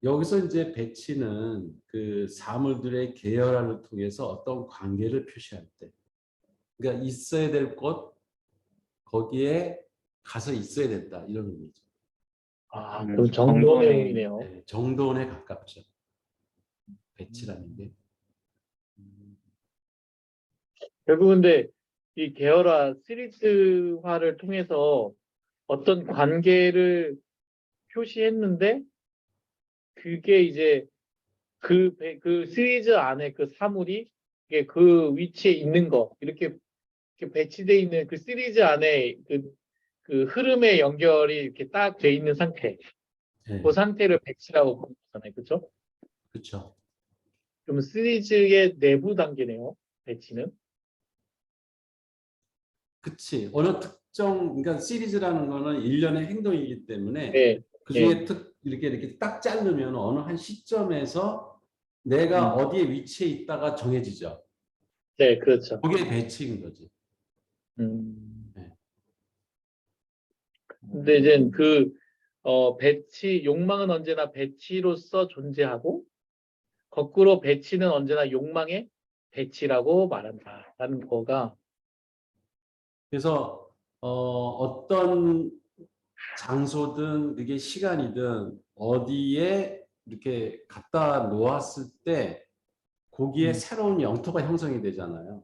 여기서 이제 배치는 그 사물들의 계열화를 통해서 어떤 관계를 표시할 때, 그러니까 있어야 될 곳, 거기에 가서 있어야 된다 이런 의미죠. 아, 그럼 정돈의 정돈의 의미네요. 네, 정돈에 가깝죠. 배치라는 게. 결국 근데 이 계열화 시리즈화를 통해서 어떤 관계를 표시했는데 그게 이제 그 시리즈 안에 그 사물이 이게 그 위치에 있는 거 이렇게 배치돼 있는 그 시리즈 안에 그 흐름의 연결이 이렇게 딱 돼 있는 상태. 네, 그 상태를 배치라고 부르는 거잖아요. 그렇죠? 그렇죠. 그럼 시리즈의 내부 단계네요. 배치는. 그치. 어느 특정, 그러니까 시리즈라는 거는 일련의 행동이기 때문에 네. 그 네. 중에 이렇게 딱 자르면 어느 한 시점에서 내가 어디에 위치해 있다가 정해지죠. 네, 그렇죠. 그게 배치인 거지. 음. 네. 근데 이제 배치, 욕망은 언제나 배치로서 존재하고, 거꾸로 배치는 언제나 욕망의 배치라고 말한다라는 거가, 그래서 어떤 장소든 그게 시간이든 어디에 이렇게 갖다 놓았을 때 거기에 음, 새로운 영토가 형성이 되잖아요.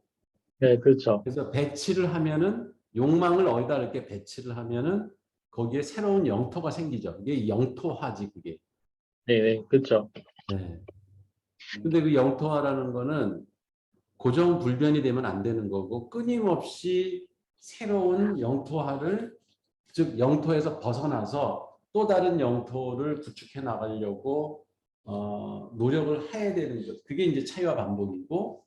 네, 그렇죠. 그래서 배치를 하면은 욕망을 어디다 이렇게 배치를 하면은 거기에 새로운 영토가 생기죠. 이게 영토화지 그게. 네, 네, 그렇죠. 네. 근데 그 영토화라는 거는 고정불변이 되면 안 되는 거고 끊임없이 새로운 영토화를 즉 영토에서 벗어나서 또 다른 영토를 구축해 나가려고 노력을 해야 되는 것. 그게 이제 차이와 반복이고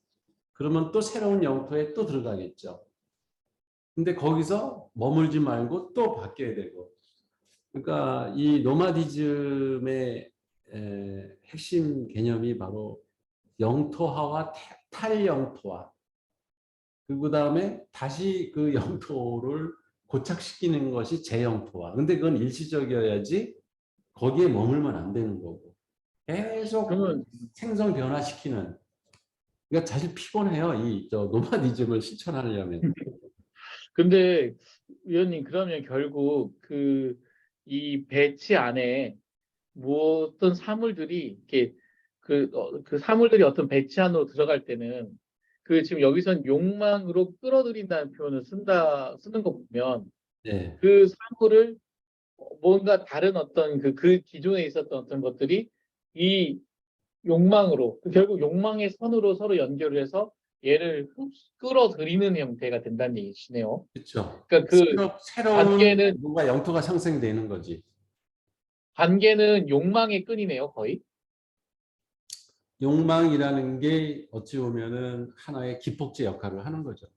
그러면 또 새로운 영토에 또 들어가겠죠. 근데 거기서 머물지 말고 또 바뀌어야 되고. 그러니까 이 노마디즘의 핵심 개념이 바로 영토화와 탈영토화. 그 다음에 다시 그 영토를 고착시키는 것이 재영토화. 근데 그건 일시적이어야지 거기에 머물면 안 되는 거고. 계속 그러면, 생성 변화시키는. 그러니까 사실 피곤해요. 저 노마디즘을 실천하려면. 근데, 위원님, 그러면 결국 이 배치 안에 뭐 어떤 사물들이 이렇게 그 사물들이 어떤 배치 안으로 들어갈 때는 그 지금 여기선 욕망으로 끌어들인다는 표현을 쓰는 거 보면 네, 그 사물을 뭔가 다른 어떤 그 기존에 있었던 어떤 것들이 이 욕망으로 결국 욕망의 선으로 서로 연결을 해서 얘를 끌어들이는 형태가 된다는 얘기시네요. 그렇죠. 그러니까 그 새로운 관계는 뭔가 영토가 상생되는 거지. 관계는 욕망의 끈이네요, 거의. 욕망이라는 게 어찌 보면은 하나의 기폭제 역할을 하는 거죠.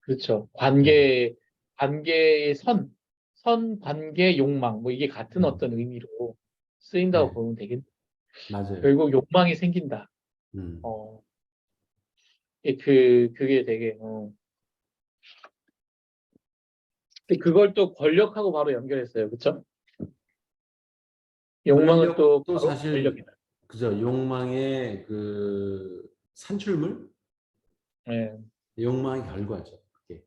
그렇죠. 네, 관계의 관계, 욕망, 뭐 이게 같은 네, 어떤 의미로 쓰인다고 네, 보면 되겠. 맞아요. 결국 욕망이 생긴다. 음. 어, 그게 되게. 근데 그걸 또 권력하고 바로 연결했어요, 그렇죠? 욕망은 또 권력도 바로 사실 권력이다. 그죠. 욕망의 그 산출물, 예, 욕망의 결과죠. 그게.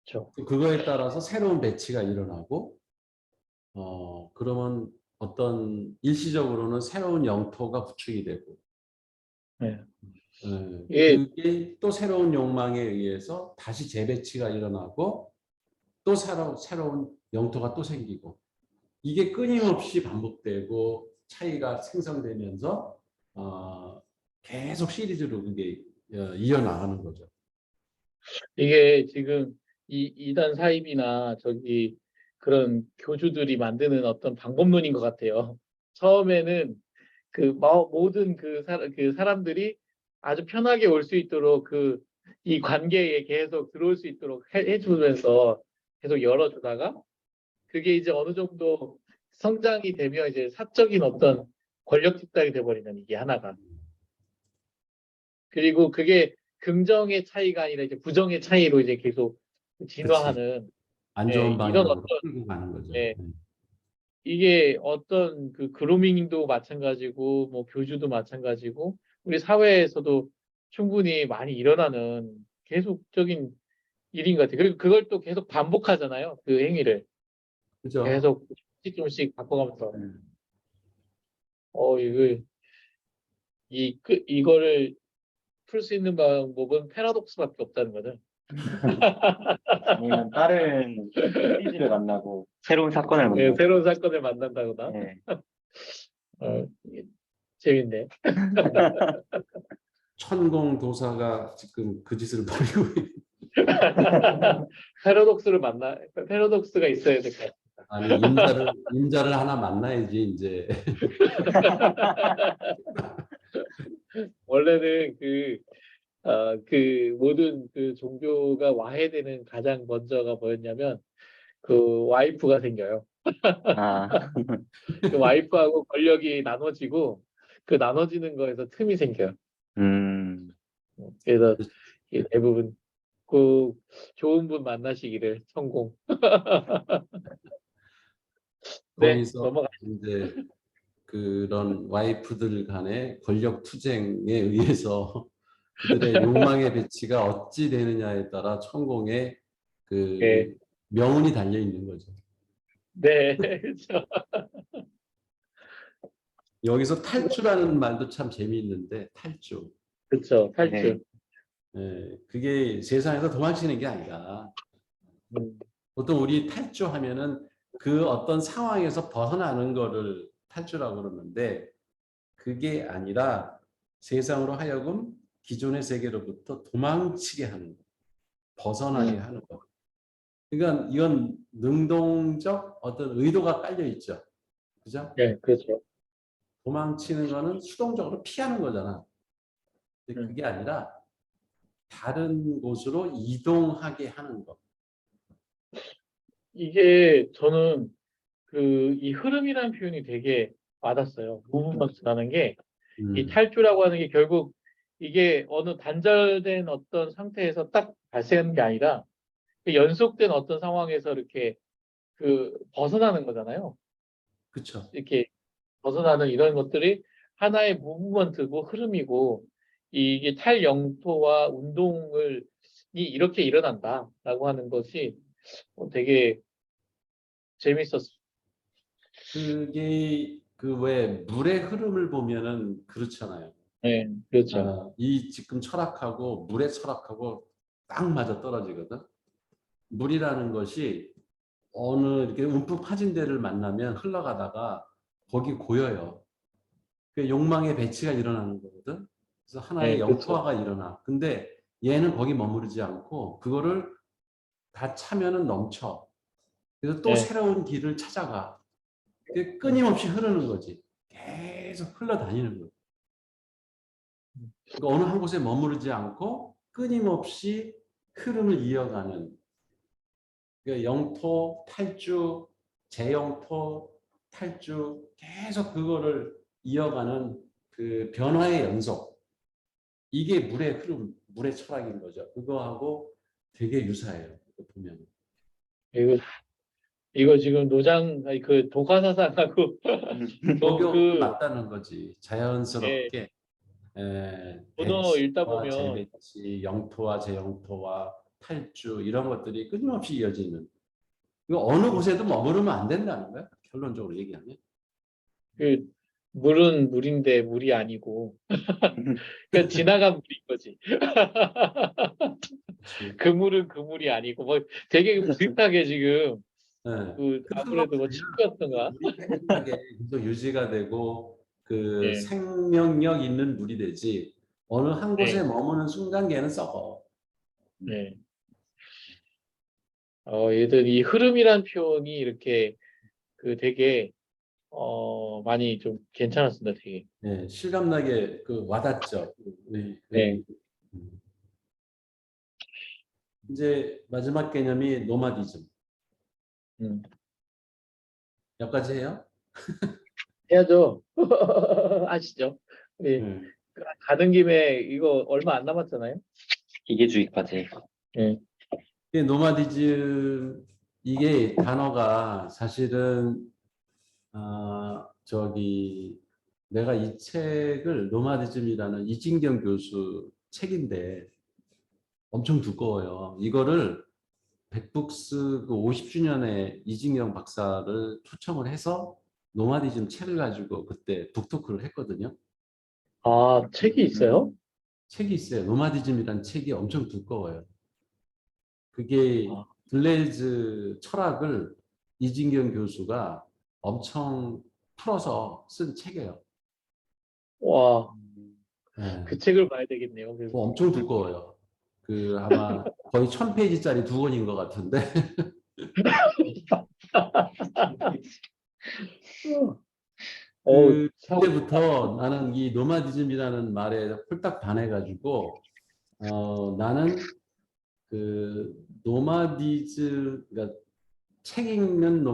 그렇죠. 그거에 따라서 새로운 배치가 일어나고, 그러면 어떤 일시적으로는 새로운 영토가 구축이 되고, 예, 예, 그게 또 새로운 욕망에 의해서 다시 재배치가 일어나고, 또 새로운 영토가 또 생기고, 이게 끊임없이 반복되고 차이가 생성되면서 계속 시리즈로 그게 이어나가는 거죠. 이게 지금 이단 사입이나 저기 그런 교주들이 만드는 어떤 방법론인 것 같아요. 처음에는 모든 그 사람들이 아주 편하게 올 수 있도록 이 관계에 계속 들어올 수 있도록 해주면서 계속 열어주다가 그게 이제 어느 정도 성장이 되면 이제 사적인 어떤 권력 집단이 돼버리는 이게 하나가. 그리고 그게 긍정의 차이가 아니라 이제 부정의 차이로 이제 계속 그렇지. 진화하는 안 예, 좋은 이런 방향으로 어떤 끌고 가는 거죠. 예, 이게 어떤 그 그루밍도 마찬가지고 뭐 교주도 마찬가지고 우리 사회에서도 충분히 많이 일어나는 계속적인 일인 것 같아요. 그리고 그걸 또 계속 반복하잖아요. 그 행위를 그죠? 계속 조금씩 조금씩 바꿔가면서 이거 이거를 풀 수 있는 방법은 패러독스밖에 없다는 거는. 아니면 다른 시리즈를 만나고 새로운 사건을 예, 만나고. 새로운 사건을 만난다거나. 예. 이게 재밌네. 천공도사가 지금 그 짓을 벌이고 패러독스가 있어야 될 것 같아요. 아니 임자를 하나 만나야지 이제. 원래는 그 모든 그 종교가 와해되는 가장 먼저가 뭐였냐면 그 와이프가 생겨요. 아, 그 와이프하고 권력이 나눠지고 그 나눠지는 거에서 틈이 생겨요. 음, 그래서 이게 대부분 그 좋은 분 만나시기를 성공. 네, 거기서 넘어가. 이제 그런 와이프들 간의 권력 투쟁에 의해서 그들의 욕망의 배치가 어찌 되느냐에 따라 천공의 네, 그 명운이 달려 있는 거죠. 네, 그렇죠. 여기서 탈주라는 말도 참 재미있는데 탈주. 그렇죠. 네. 탈출. 그게 세상에서 도망치는 게 아니라 음, 보통 우리 탈주하면은 그 어떤 상황에서 벗어나는 거를 탈주라고 그러는데 그게 아니라 세상으로 하여금 기존의 세계로부터 도망치게 하는 거, 벗어나게 하는 거. 그러니까 이건 능동적 어떤 의도가 깔려 있죠. 그죠? 네, 그렇죠. 도망치는 거는 수동적으로 피하는 거잖아. 근데 음. 그게 아니라 다른 곳으로 이동하게 하는 거. 이게 저는 이 흐름이라는 표현이 되게 와닿았어요. 무브먼트라는 게 이 음, 탈주라고 하는 게 결국 이게 어느 단절된 어떤 상태에서 딱 발생하는 게 아니라 그 연속된 어떤 상황에서 이렇게 벗어나는 거잖아요. 그쵸. 이렇게 벗어나는 이런 것들이 하나의 무브먼트고 흐름이고 이게 탈영토와 운동을 이렇게 일어난다라고 하는 것이 되게 재밌었어요. 그게 그 왜 물의 흐름을 보면은 그렇잖아요. 네, 그렇죠. 이 지금 철학하고 물의 철학하고 딱 맞아 떨어지거든. 물이라는 것이 어느 이렇게 움푹 파진 데를 만나면 흘러가다가 거기 고여요. 그 욕망의 배치가 일어나는 거거든. 그래서 하나의 네, 그렇죠. 영토화가 일어나. 근데 얘는 거기 머무르지 않고 그거를 다 차면은 넘쳐. 그래서 또 네, 새로운 길을 찾아가. 그게 끊임없이 흐르는 거지. 계속 흘러다니는 거야. 그러니까 어느 한 곳에 머무르지 않고 끊임없이 흐름을 이어가는 그러니까 영토, 탈주, 재영토, 탈주 계속 그거를 이어가는 그 변화의 연속. 이게 물의 흐름, 물의 철학인 거죠. 그거하고 되게 유사해요. 보면. 이거 이거 지금 아니, 그 도가사상하고 적용이 그 맞다는 거지. 예, 자연스럽게 언어 읽다 배치와 보면 재배치, 영토와 재영토와 탈주 이런 것들이 끊임없이 이어지는. 이거 어느 곳에도 머무르면 안 된다는 거야. 결론적으로 얘기하면. 그 물은 물인데 물이 아니고 그냥 지나간 물인 거지. 그렇지. 그 물은 그 물이 아니고 뭐 되게 비슷하게 지금 네. 그 아무래도 뭐 친구 같은가? 물이 깨끗하게 계속 유지가 되고 그 예, 생명력 있는 물이 되지 어느 한 곳에 네, 머무는 순간 걔는 썩어. 네. 얘들 이 흐름이란 표현이 이렇게 그 되게 많이 좀 괜찮았습니다. 되게. 네, 실감나게 그 와닿죠. 네, 음. 이제 마지막 개념이 노마디즘. 음. 여기까지 해요? 해야죠. 아시죠? 우리 네. 가는 김에 이거 얼마 안 남았잖아요. 기계주의까지. 예, 이 노마디즘 이게 단어가 사실은 저기 내가 이 책을 노마디즘이라는 이진경 교수 책인데 엄청 두꺼워요. 이거를 백북스 그 50주년에 이진경 박사를 초청을 해서 노마디즘 책을 가지고 그때 북토크를 했거든요. 아, 책이 있어요? 책이 있어요. 노마디즘이라는 책이 엄청 두꺼워요. 그게 아, 블레이즈 철학을 이진경 교수가 엄청 풀어서 쓴 책이에요. 와, 네. 그 책을 봐야 되겠네요. 그래서. 엄청 두꺼워요. 그 아마 거의 1000페이지짜리 두 권인 것 같은데 사고 싶다. 그때부터 나는 이 노마디즘이라는 말에 홀딱 반해가지고 나는 그 노마디즘 그러니까 책 읽는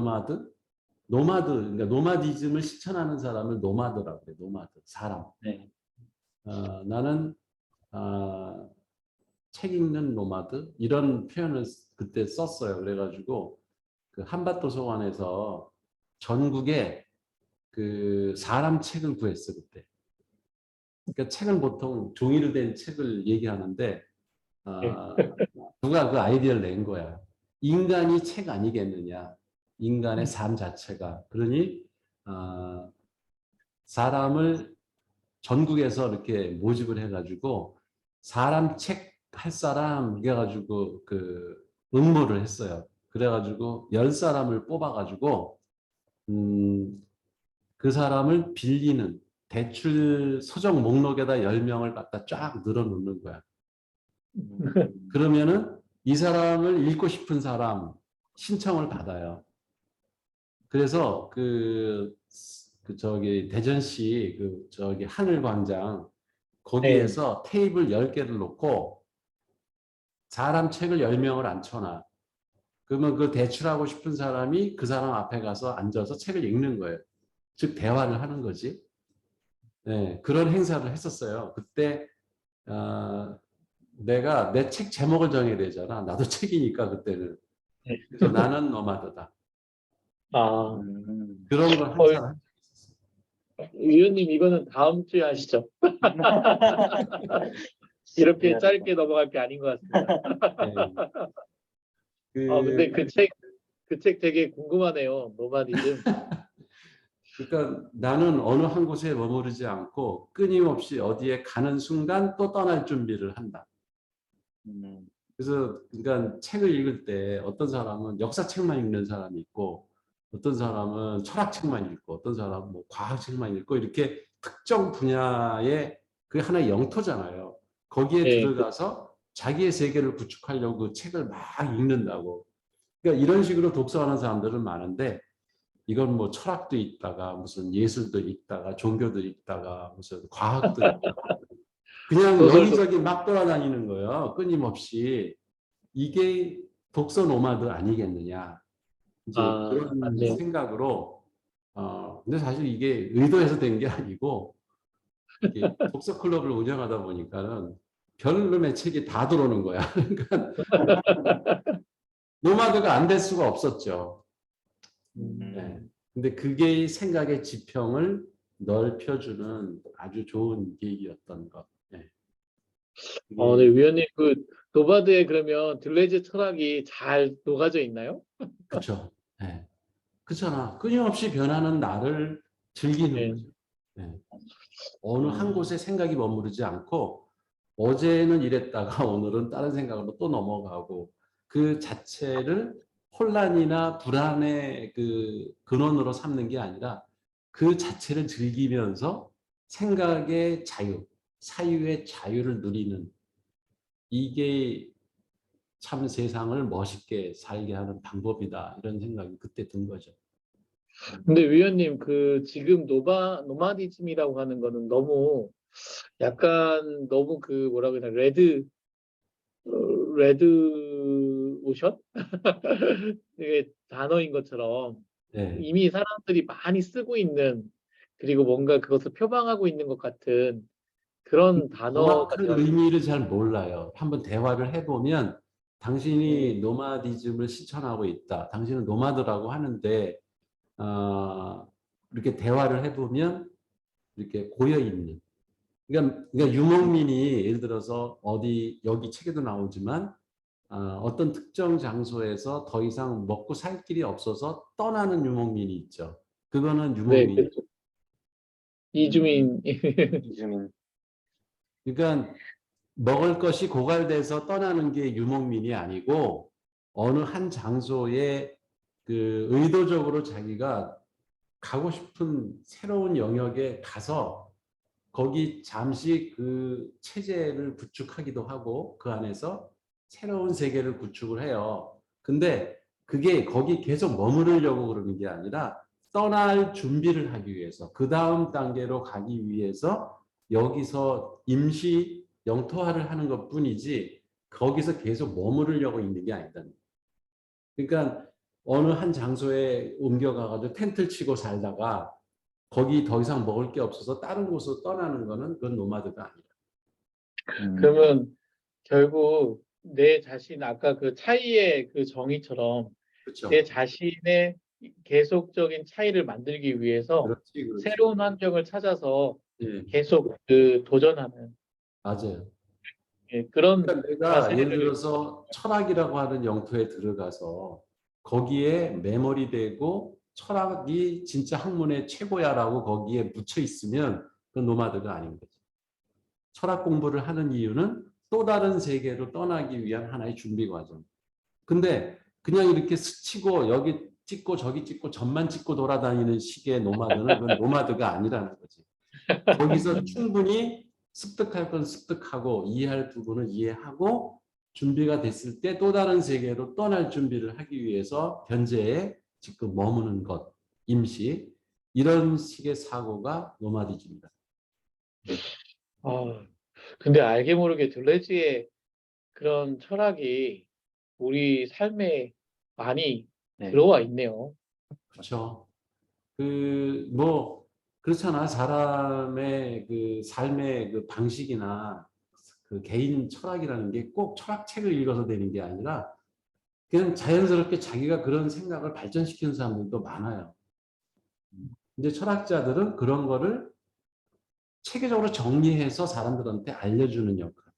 그러니까 노마디즘을 실천하는 사람을 노마드라고 그래. 노마드 사람. 네. 나는 책 읽는 노마드 이런 표현을 그때 썼어요. 그래가지고 그 한밭도서관에서 전국에 그 사람 책을 구했어 그때. 그러니까 책은 보통 종이로 된 책을 얘기하는데 예. 누가 그 아이디어를 낸 거야. 인간이 책 아니겠느냐. 인간의 음. 삶 자체가. 그러니 사람을 전국에서 이렇게 모집을 해가지고 사람 책 할 사람 이래가지고 그 응모를 했어요. 그래가지고 10사람을 뽑아가지고 그 사람을 빌리는 대출 서적 목록에다 10명을 갖다 쫙 늘어놓는 거야. 그러면은 이 사람을 읽고 싶은 사람 신청을 받아요. 그래서 저기 대전시 저기 하늘광장 네. 거기에서 테이블 10개를 놓고 사람 책을 10명을 앉혀놔. 그러면 그 대출하고 싶은 사람이 그 사람 앞에 가서 앉아서 책을 읽는 거예요. 즉 대화를 하는 거지. 네, 그런 행사를 했었어요. 그때 내가 내 책 제목을 정해야 되잖아. 나도 책이니까 그때는. 네. 그래서 나는 노마드다. 아, 그런 걸 어, 항상 한 적이 있었어요. 위원님 이거는 다음 주에 하시죠. 이렇게 짧게 넘어갈 게 아닌 것 같습니다. 네. 근데 그, 그 책 되게 궁금하네요. 노마디즘. 그러니까 나는 어느 한 곳에 머무르지 않고 끊임없이 어디에 가는 순간 또 떠날 준비를 한다. 그래서 그러니까 책을 읽을 때 어떤 사람은 역사책만 읽는 사람이 있고 어떤 사람은 철학책만 읽고 어떤 사람은 뭐 과학책만 읽고 이렇게 특정 분야의 그게 하나의 영토잖아요. 거기에 네, 들어가서 자기의 세계를 구축하려고 그 책을 막 읽는다고. 그러니까 이런 식으로 독서하는 사람들은 많은데 이건 뭐 철학도 읽다가 무슨 예술도 읽다가 종교도 읽다가 무슨 과학도 읽다가 그냥 소설도 여기저기 막 돌아다니는 거예요. 끊임없이. 이게 독서 노마드 아니겠느냐. 이제 그런 맞네요. 생각으로 근데 사실 이게 의도해서 된 게 아니고 이게 독서 클럽을 운영하다 보니까는 별놈의 책이 다 들어오는 거야. 그러니까 노마드가 안 될 수가 없었죠. 네. 근데 그게 생각의 지평을 넓혀주는 아주 좋은 계기였던 것. 네. 네, 이게 위원님, 그, 노바드에 그러면 들레즈 철학이 잘 녹아져 있나요? 그쵸. 네. 그렇잖아. 끊임없이 변하는 나를 즐기는 네. 거죠. 네. 어느 한 음, 곳에 생각이 머무르지 않고 어제는 이랬다가 오늘은 다른 생각으로 또 넘어가고 그 자체를 혼란이나 불안의 그 근원으로 삼는 게 아니라 그 자체를 즐기면서 생각의 자유, 사유의 자유를 누리는 이게 참 세상을 멋있게 살게 하는 방법이다. 이런 생각이 그때 든 거죠. 근데 위원님, 그, 지금 노마디즘이라고 하는 거는 너무, 약간, 너무 그, 뭐라 그러나, 레드 오션? 이게 단어인 것처럼 네. 이미 사람들이 많이 쓰고 있는, 그리고 뭔가 그것을 표방하고 있는 것 같은 그런 단어가 정확한 되었 의미를 잘 몰라요. 한번 대화를 해보면 네, 당신이 노마디즘을 실천하고 있다. 당신은 노마드라고 하는데 이렇게 대화를 해보면 이렇게 고여 있는. 그러니까 유목민이 예를 들어서 어디 여기 책에도 나오지만 어떤 특정 장소에서 더 이상 먹고 살 길이 없어서 떠나는 유목민이 있죠. 그거는 네, 유목민이. 그렇죠. 이주민, 이주민. 그러니까 먹을 것이 고갈돼서 떠나는 게 유목민이 아니고 어느 한 장소에 그 의도적으로 자기가 가고 싶은 새로운 영역에 가서 거기 잠시 그 체제를 구축하기도 하고 그 안에서 새로운 세계를 구축을 해요. 근데 그게 거기 계속 머무르려고 그러는 게 아니라 떠날 준비를 하기 위해서 그 다음 단계로 가기 위해서 여기서 임시 영토화를 하는 것 뿐이지 거기서 계속 머무르려고 있는 게 아니다. 그러니까 어느 한 장소에 옮겨가가지고 텐트를 치고 살다가 거기 더 이상 먹을 게 없어서 다른 곳으로 떠나는 거는 그건 노마드가 아니다. 그러면 결국 내 자신, 아까 그 차이의 그 정의처럼 내 그렇죠. 자신의 계속적인 차이를 만들기 위해서 그렇지, 그렇지. 새로운 환경을 찾아서 예, 계속 그 도전하는 맞아요. 예, 그런 그러니까 내가 예를 자세를 들어서 철학이라고 하는 영토에 들어가서 거기에 매몰이 되고 철학이 진짜 학문의 최고야라고 거기에 묻혀 있으면 그건 노마드가 아닌 거죠. 철학 공부를 하는 이유는 또 다른 세계로 떠나기 위한 하나의 준비 과정. 근데 그냥 이렇게 스치고 여기 찍고 저기 찍고 점만 찍고 돌아다니는 식의 노마드는 그건 노마드가 아니라는 거지. 거기서 충분히 습득할 건 습득하고 이해할 부분은 이해하고 준비가 됐을 때 또 다른 세계로 떠날 준비를 하기 위해서 현재에 지금 머무는 것, 임시 이런 식의 사고가 노마디즘이다. 아, 근데 알게 모르게 둘레지의 그런 철학이 우리 삶에 많이 네. 들어와 있네요. 그렇죠. 뭐 그렇잖아. 사람의 그 삶의 그 방식이나 그 개인 철학이라는 게 꼭 철학책을 읽어서 되는 게 아니라 그냥 자연스럽게 자기가 그런 생각을 발전시키는 사람들도 많아요. 근데 철학자들은 그런 거를 체계적으로 정리해서 사람들한테 알려주는 역할.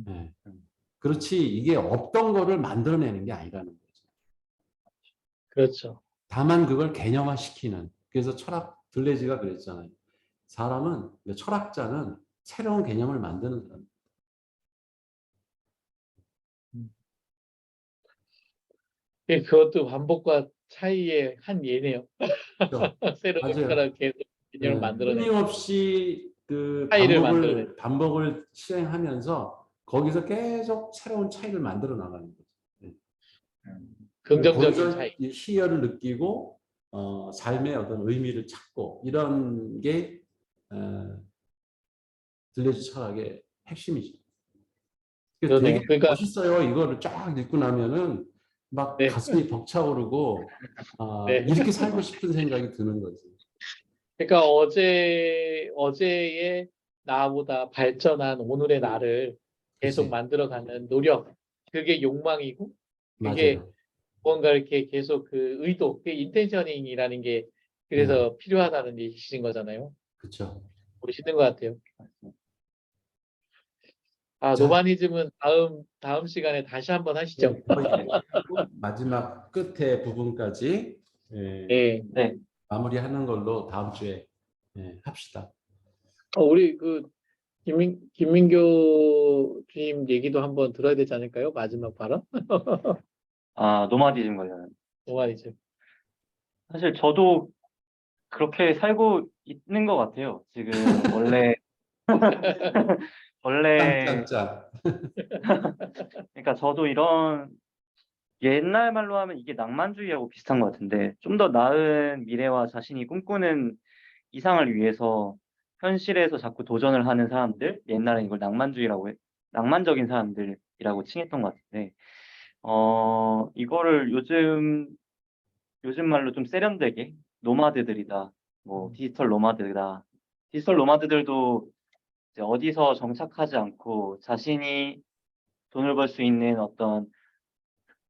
예. 그렇지 이게 없던 거를 만들어내는 게 아니라는 거죠. 그렇죠. 다만 그걸 개념화시키는. 그래서 들레지가 그랬잖아요. 철학자는 새로운 개념을 만드는 사람. 예, 그것도 반복과 차이의 한 예네요. 그렇죠? 새로운 맞아요. 철학 계속 개념을 만들어내는 끊임없이 그 차이를 만들어내는. 반복을 실행하면서 거기서 계속 새로운 차이를 만들어 나가는 거죠. 네. 긍정적인 거기서 차이. 이 희열을 느끼고 삶의 어떤 의미를 찾고 이런 게 들레지 철학의 핵심이죠. 되게 그러네요. 그러니까 멋있어요. 이거를 쫙 읽고 나면은 막 네, 가슴이 벅차오르고 네. 이렇게 살고 싶은 생각이 드는 거지. 그러니까 어제의 나보다 발전한 오늘의 나를 계속 그치? 만들어가는 노력, 그게 욕망이고, 그게 맞아요. 뭔가 이렇게 계속 그 의도, 그 인텐셔닝이라는 게 그래서 필요하다는 얘기신 거잖아요. 그렇죠. 멋있는 것 같아요. 아, 자, 노마니즘은 다음 시간에 다시 한번 하시죠. 거의 마지막 끝에 부분까지 예. 네. 마무리하는 걸로 다음 주에 합시다. 우리 그 김민교 주임 얘기도 한번 들어야 되지 않을까요? 마지막 발언? 아, 노마디즘 관련. 노마니즘. 사실 저도 그렇게 살고 있는 것 같아요. 지금 원래 짱짱짱. 그러니까 저도 이런 옛날 말로 하면 이게 낭만주의하고 비슷한 것 같은데 좀 더 나은 미래와 자신이 꿈꾸는 이상을 위해서 현실에서 자꾸 도전을 하는 사람들, 옛날에 이걸 낭만적인 사람들이라고 칭했던 것 같은데 이거를 요즘 말로 좀 세련되게 노마드들이다, 뭐 디지털 노마드다. 디지털 노마드들도 이제 어디서 정착하지 않고 자신이 돈을 벌 수 있는 어떤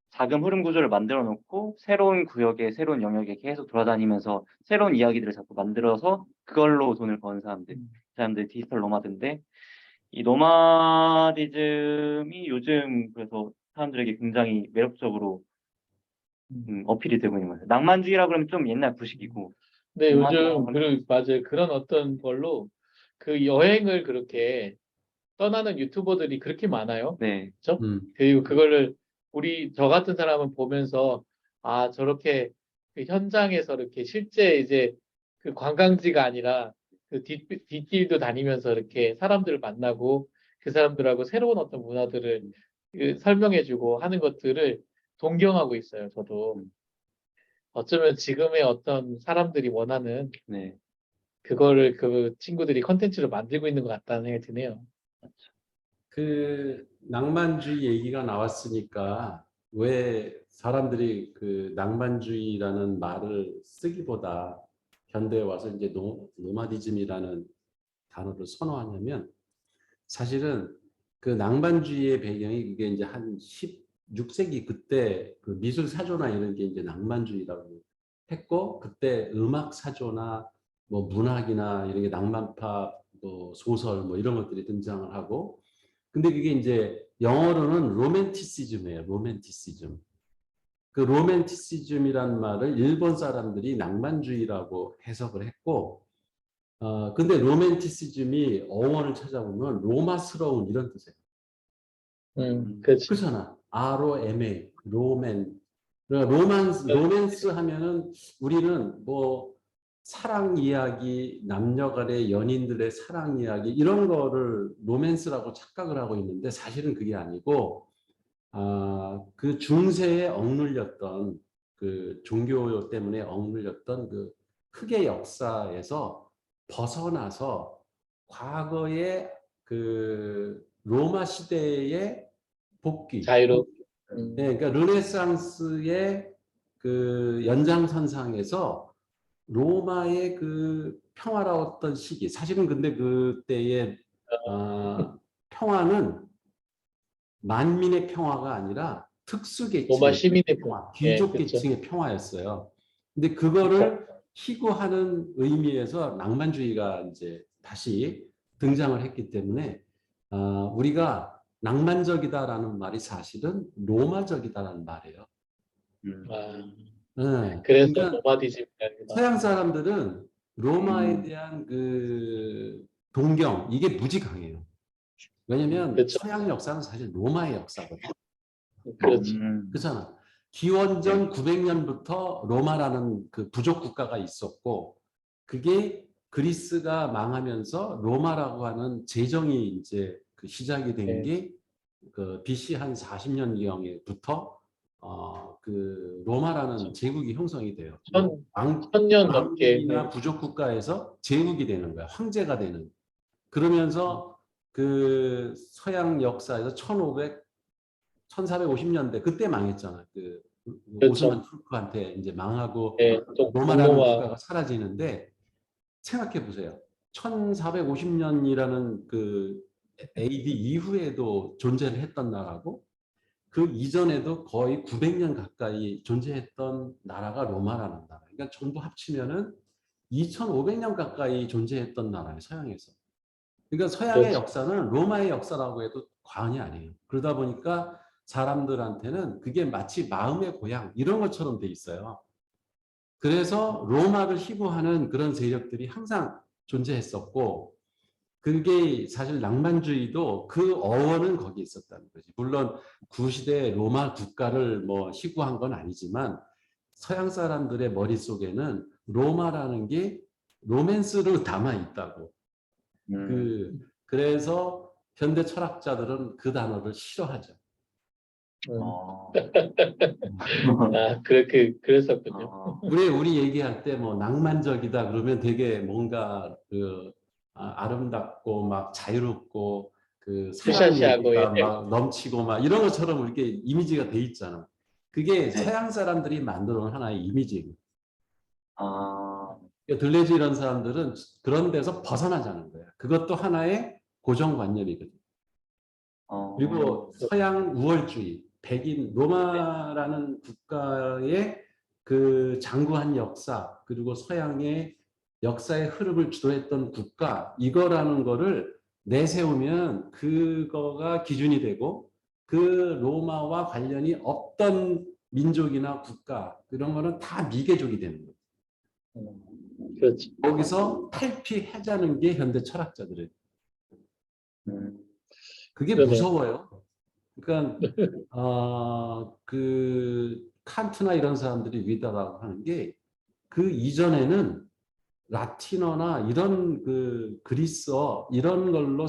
자금 흐름 구조를 만들어 놓고 새로운 구역에 새로운 영역에 계속 돌아다니면서 새로운 이야기들을 자꾸 만들어서 그걸로 돈을 버는 사람들 디지털 노마드인데 이 노마디즘이 요즘 그래서 사람들에게 굉장히 매력적으로 어필이 되고 있는 거예요. 낭만주의라 그러면 좀 옛날 구식이고 근데 노마디라 요즘 그러면 맞아요. 그런 어떤 걸로 그 여행을 그렇게 떠나는 유튜버들이 그렇게 많아요. 네, 그렇죠? 음, 그리고 그거를 저 같은 사람은 보면서 아, 저렇게 그 현장에서 이렇게 실제 이제 그 관광지가 아니라 그 뒷길도 다니면서 이렇게 사람들을 만나고 그 사람들하고 새로운 어떤 문화들을 그 설명해주고 하는 것들을 동경하고 있어요. 저도 어쩌면 지금의 어떤 사람들이 원하는 네, 그거를 그 친구들이 컨텐츠로 만들고 있는 것 같다는 생각이 드네요. 그 낭만주의 얘기가 나왔으니까 왜 사람들이 그 낭만주의라는 말을 쓰기보다 현대에 와서 이제 노마디즘이라는 단어를 선호하냐면 사실은 그 낭만주의의 배경이 이게 이제 한 16세기 그때 그 미술 사조나 이런 게 이제 낭만주의라고 했고 그때 음악 사조나 뭐 문학이나 이런 게 낭만파 뭐 소설 뭐 이런 것들이 등장을 하고 근데 그게 이제 영어로는 로맨티시즘이에요. 로맨티시즘. 그 로맨티시즘이란 말을 일본 사람들이 낭만주의라고 해석을 했고 근데 로맨티시즘이 어원을 찾아보면 로마스러운 이런 뜻이에요. 그렇죠. 그렇잖아. ROMA, 로맨. 그러니까 로맨스 하면은 우리는 뭐 사랑 이야기, 남녀 간의 연인들의 사랑 이야기 이런 거를 로맨스라고 착각을 하고 있는데 사실은 그게 아니고 그 중세에 억눌렸던 그 종교 때문에 억눌렸던 그 흑의 역사에서 벗어나서 과거의 그 로마 시대의 복귀. 자유로. 네, 그러니까 르네상스의 그 연장선상에서 로마의 그 평화로웠던 시기. 사실은 근데 그때의 평화는 만민의 평화가 아니라 로마 특수계층의 시민의 분. 평화, 예, 귀족 그렇죠. 계층의 평화였어요. 근데 그거를 희구하는 의미에서 낭만주의가 이제 다시 등장을 했기 때문에 우리가 낭만적이다라는 말이 사실은 로마적이다라는 말이에요. 음, 아, 예. 그래서 그러니까 노마디즘이라는 게 서양 사람들은 로마에 음. 대한 그 동경 이게 무지 강해요. 왜냐면 그렇죠. 서양 역사는 사실 로마의 역사거든. 그렇죠. 그렇잖아. 네. 기원전 900년부터 로마라는 그 부족 국가가 있었고, 그게 그리스가 망하면서 로마라고 하는 제정이 이제 그 시작이 된 네. 게 그 BC 한 40년경에부터 그 로마라는 제국이 형성이 돼요. 뭐 천년 넘게. 왕국이나 네. 부족 국가에서 제국이 되는 거야. 황제가 되는. 그러면서 그 서양 역사에서 1450년대 그때 망했잖아. 그 오스만 그렇죠. 투르크한테 이제 망하고 네. 또 로마라는 동로마. 국가가 사라지는데 생각해 보세요. 1450년이라는 그 AD 이후에도 존재를 했던 나라고 그 이전에도 거의 900년 가까이 존재했던 나라가 로마라는 나라. 그러니까 전부 합치면은 2500년 가까이 존재했던 나라예요, 서양에서. 그러니까 서양의 그렇죠. 역사는 로마의 역사라고 해도 과언이 아니에요. 그러다 보니까 사람들한테는 그게 마치 마음의 고향 이런 것처럼 돼 있어요. 그래서 로마를 희구하는 그런 세력들이 항상 존재했었고 그게 사실 낭만주의도 그 어원은 거기에 있었다는 거지. 물론 구시대 로마 국가를 뭐 희구한 건 아니지만 서양 사람들의 머릿속에는 로마라는 게 로맨스로 담아 있다고. 음. 그래서 현대 철학자들은 그 단어를 싫어하죠. 음. 어. 아, 그렇게 그랬었군요. 어. 우리 얘기할 때 뭐 낭만적이다 그러면 되게 뭔가 그 아름답고 막 자유롭고 그 사랑 푸샤시하고 예. 얘기가 막 넘치고 막 이런 것처럼 이렇게 이미지가 돼 있잖아. 그게 네. 서양 사람들이 만들어 놓은 하나의 이미지예요. 아. 그러니까 들레즈 이런 사람들은 그런 데서 벗어나자는 거야. 그것도 하나의 고정관념이거든. 어. 그리고 서양 우월주의, 백인 로마라는 국가의 그 장구한 역사, 그리고 서양의 역사의 흐름을 주도했던 국가, 이거라는 거를 내세우면 그거가 기준이 되고 그 로마와 관련이 없던 민족이나 국가, 그런 거는 다 미개족이 되는 거예요. 그렇죠. 거기서 탈피하자는 게 현대 철학자들의 음. 그게 그러네요. 무서워요. 그러니까 그 칸트나 이런 사람들이 위다라고 하는 게 그 이전에는 라틴어나 이런 그 그리스어 이런 걸로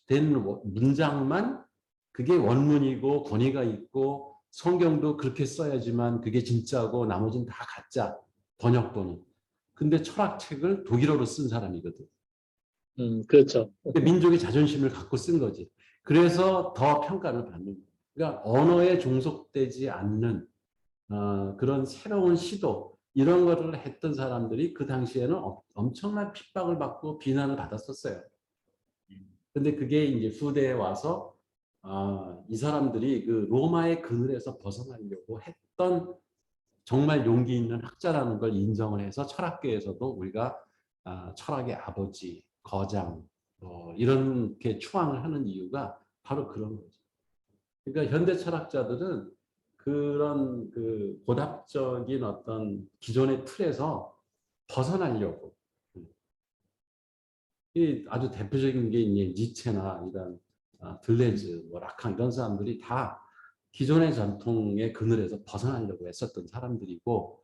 된 문장만 그게 원문이고 권위가 있고 성경도 그렇게 써야지만 그게 진짜고 나머지는 다 가짜 번역본은. 근데 철학책을 독일어로 쓴 사람이거든. 그렇죠. 민족의 자존심을 갖고 쓴 거지. 그래서 더 평가를 받는 거예요. 그러니까 언어에 종속되지 않는 그런 새로운 시도 이런 거를 했던 사람들이 그 당시에는 엄청난 핍박을 받고 비난을 받았었어요. 근데 그게 이제 후대에 와서 이 사람들이 그 로마의 그늘에서 벗어나려고 했던 정말 용기 있는 학자라는 걸 인정을 해서 철학계에서도 우리가 철학의 아버지, 거장 이렇게 추앙을 하는 이유가 바로 그런 거죠. 그러니까 현대 철학자들은 그런 그 고답적인 어떤 기존의 틀에서 벗어나려고 이 아주 대표적인 게 이제 니체나 이런 들레즈, 뭐 라칸 이런 사람들이 다 기존의 전통의 그늘에서 벗어나려고 했었던 사람들이고,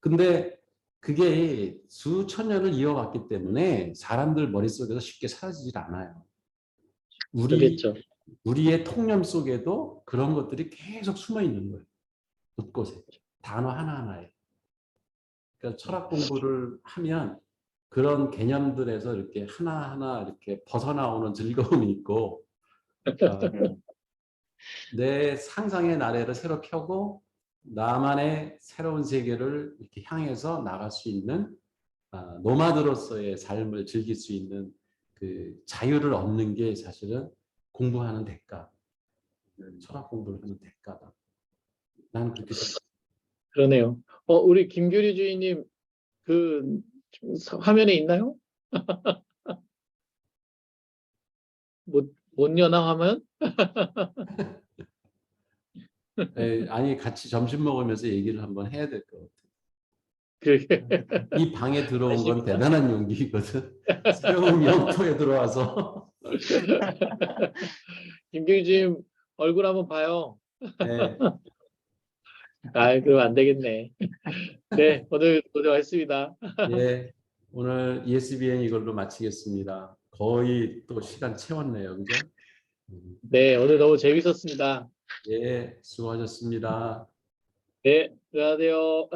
근데 그게 수천 년을 이어왔기 때문에 사람들 머릿속에서 쉽게 사라지질 않아요. 그렇겠죠. 우리의 통념 속에도 그런 것들이 계속 숨어 있는 거예요. 곳곳에. 단어 하나하나에. 그러니까 철학 공부를 하면 그런 개념들에서 이렇게 하나하나 이렇게 벗어나오는 즐거움이 있고, 어, 음. 내 상상의 나래를 새로 펴고 나만의 새로운 세계를 이렇게 향해서 나갈 수 있는 노마드로서의 삶을 즐길 수 있는 그 자유를 얻는 게 사실은 공부하는 대가, 철학 공부를 하는 대가다. 나는 그렇게 생각해요. 그러네요. 우리 김규리 주인님 그 화면에 있나요? 못 여나 화면? 아니 같이 점심 먹으면서 얘기를 한번 해야 될 것 같아요. 그게 이 방에 들어온 건 대단한 용기거든. 새로운 영토에 들어와서. 김경진 얼굴 한번 봐요. 네, 아, 그럼 안 되겠네. 네, 오늘 고생하셨습니다. 예, 오늘 ESBN 이걸로 마치겠습니다. 거의 또 시간 채웠네요, 그죠? 네, 오늘 너무 재밌었습니다. 예, 수고하셨습니다. 네, 들어가세요.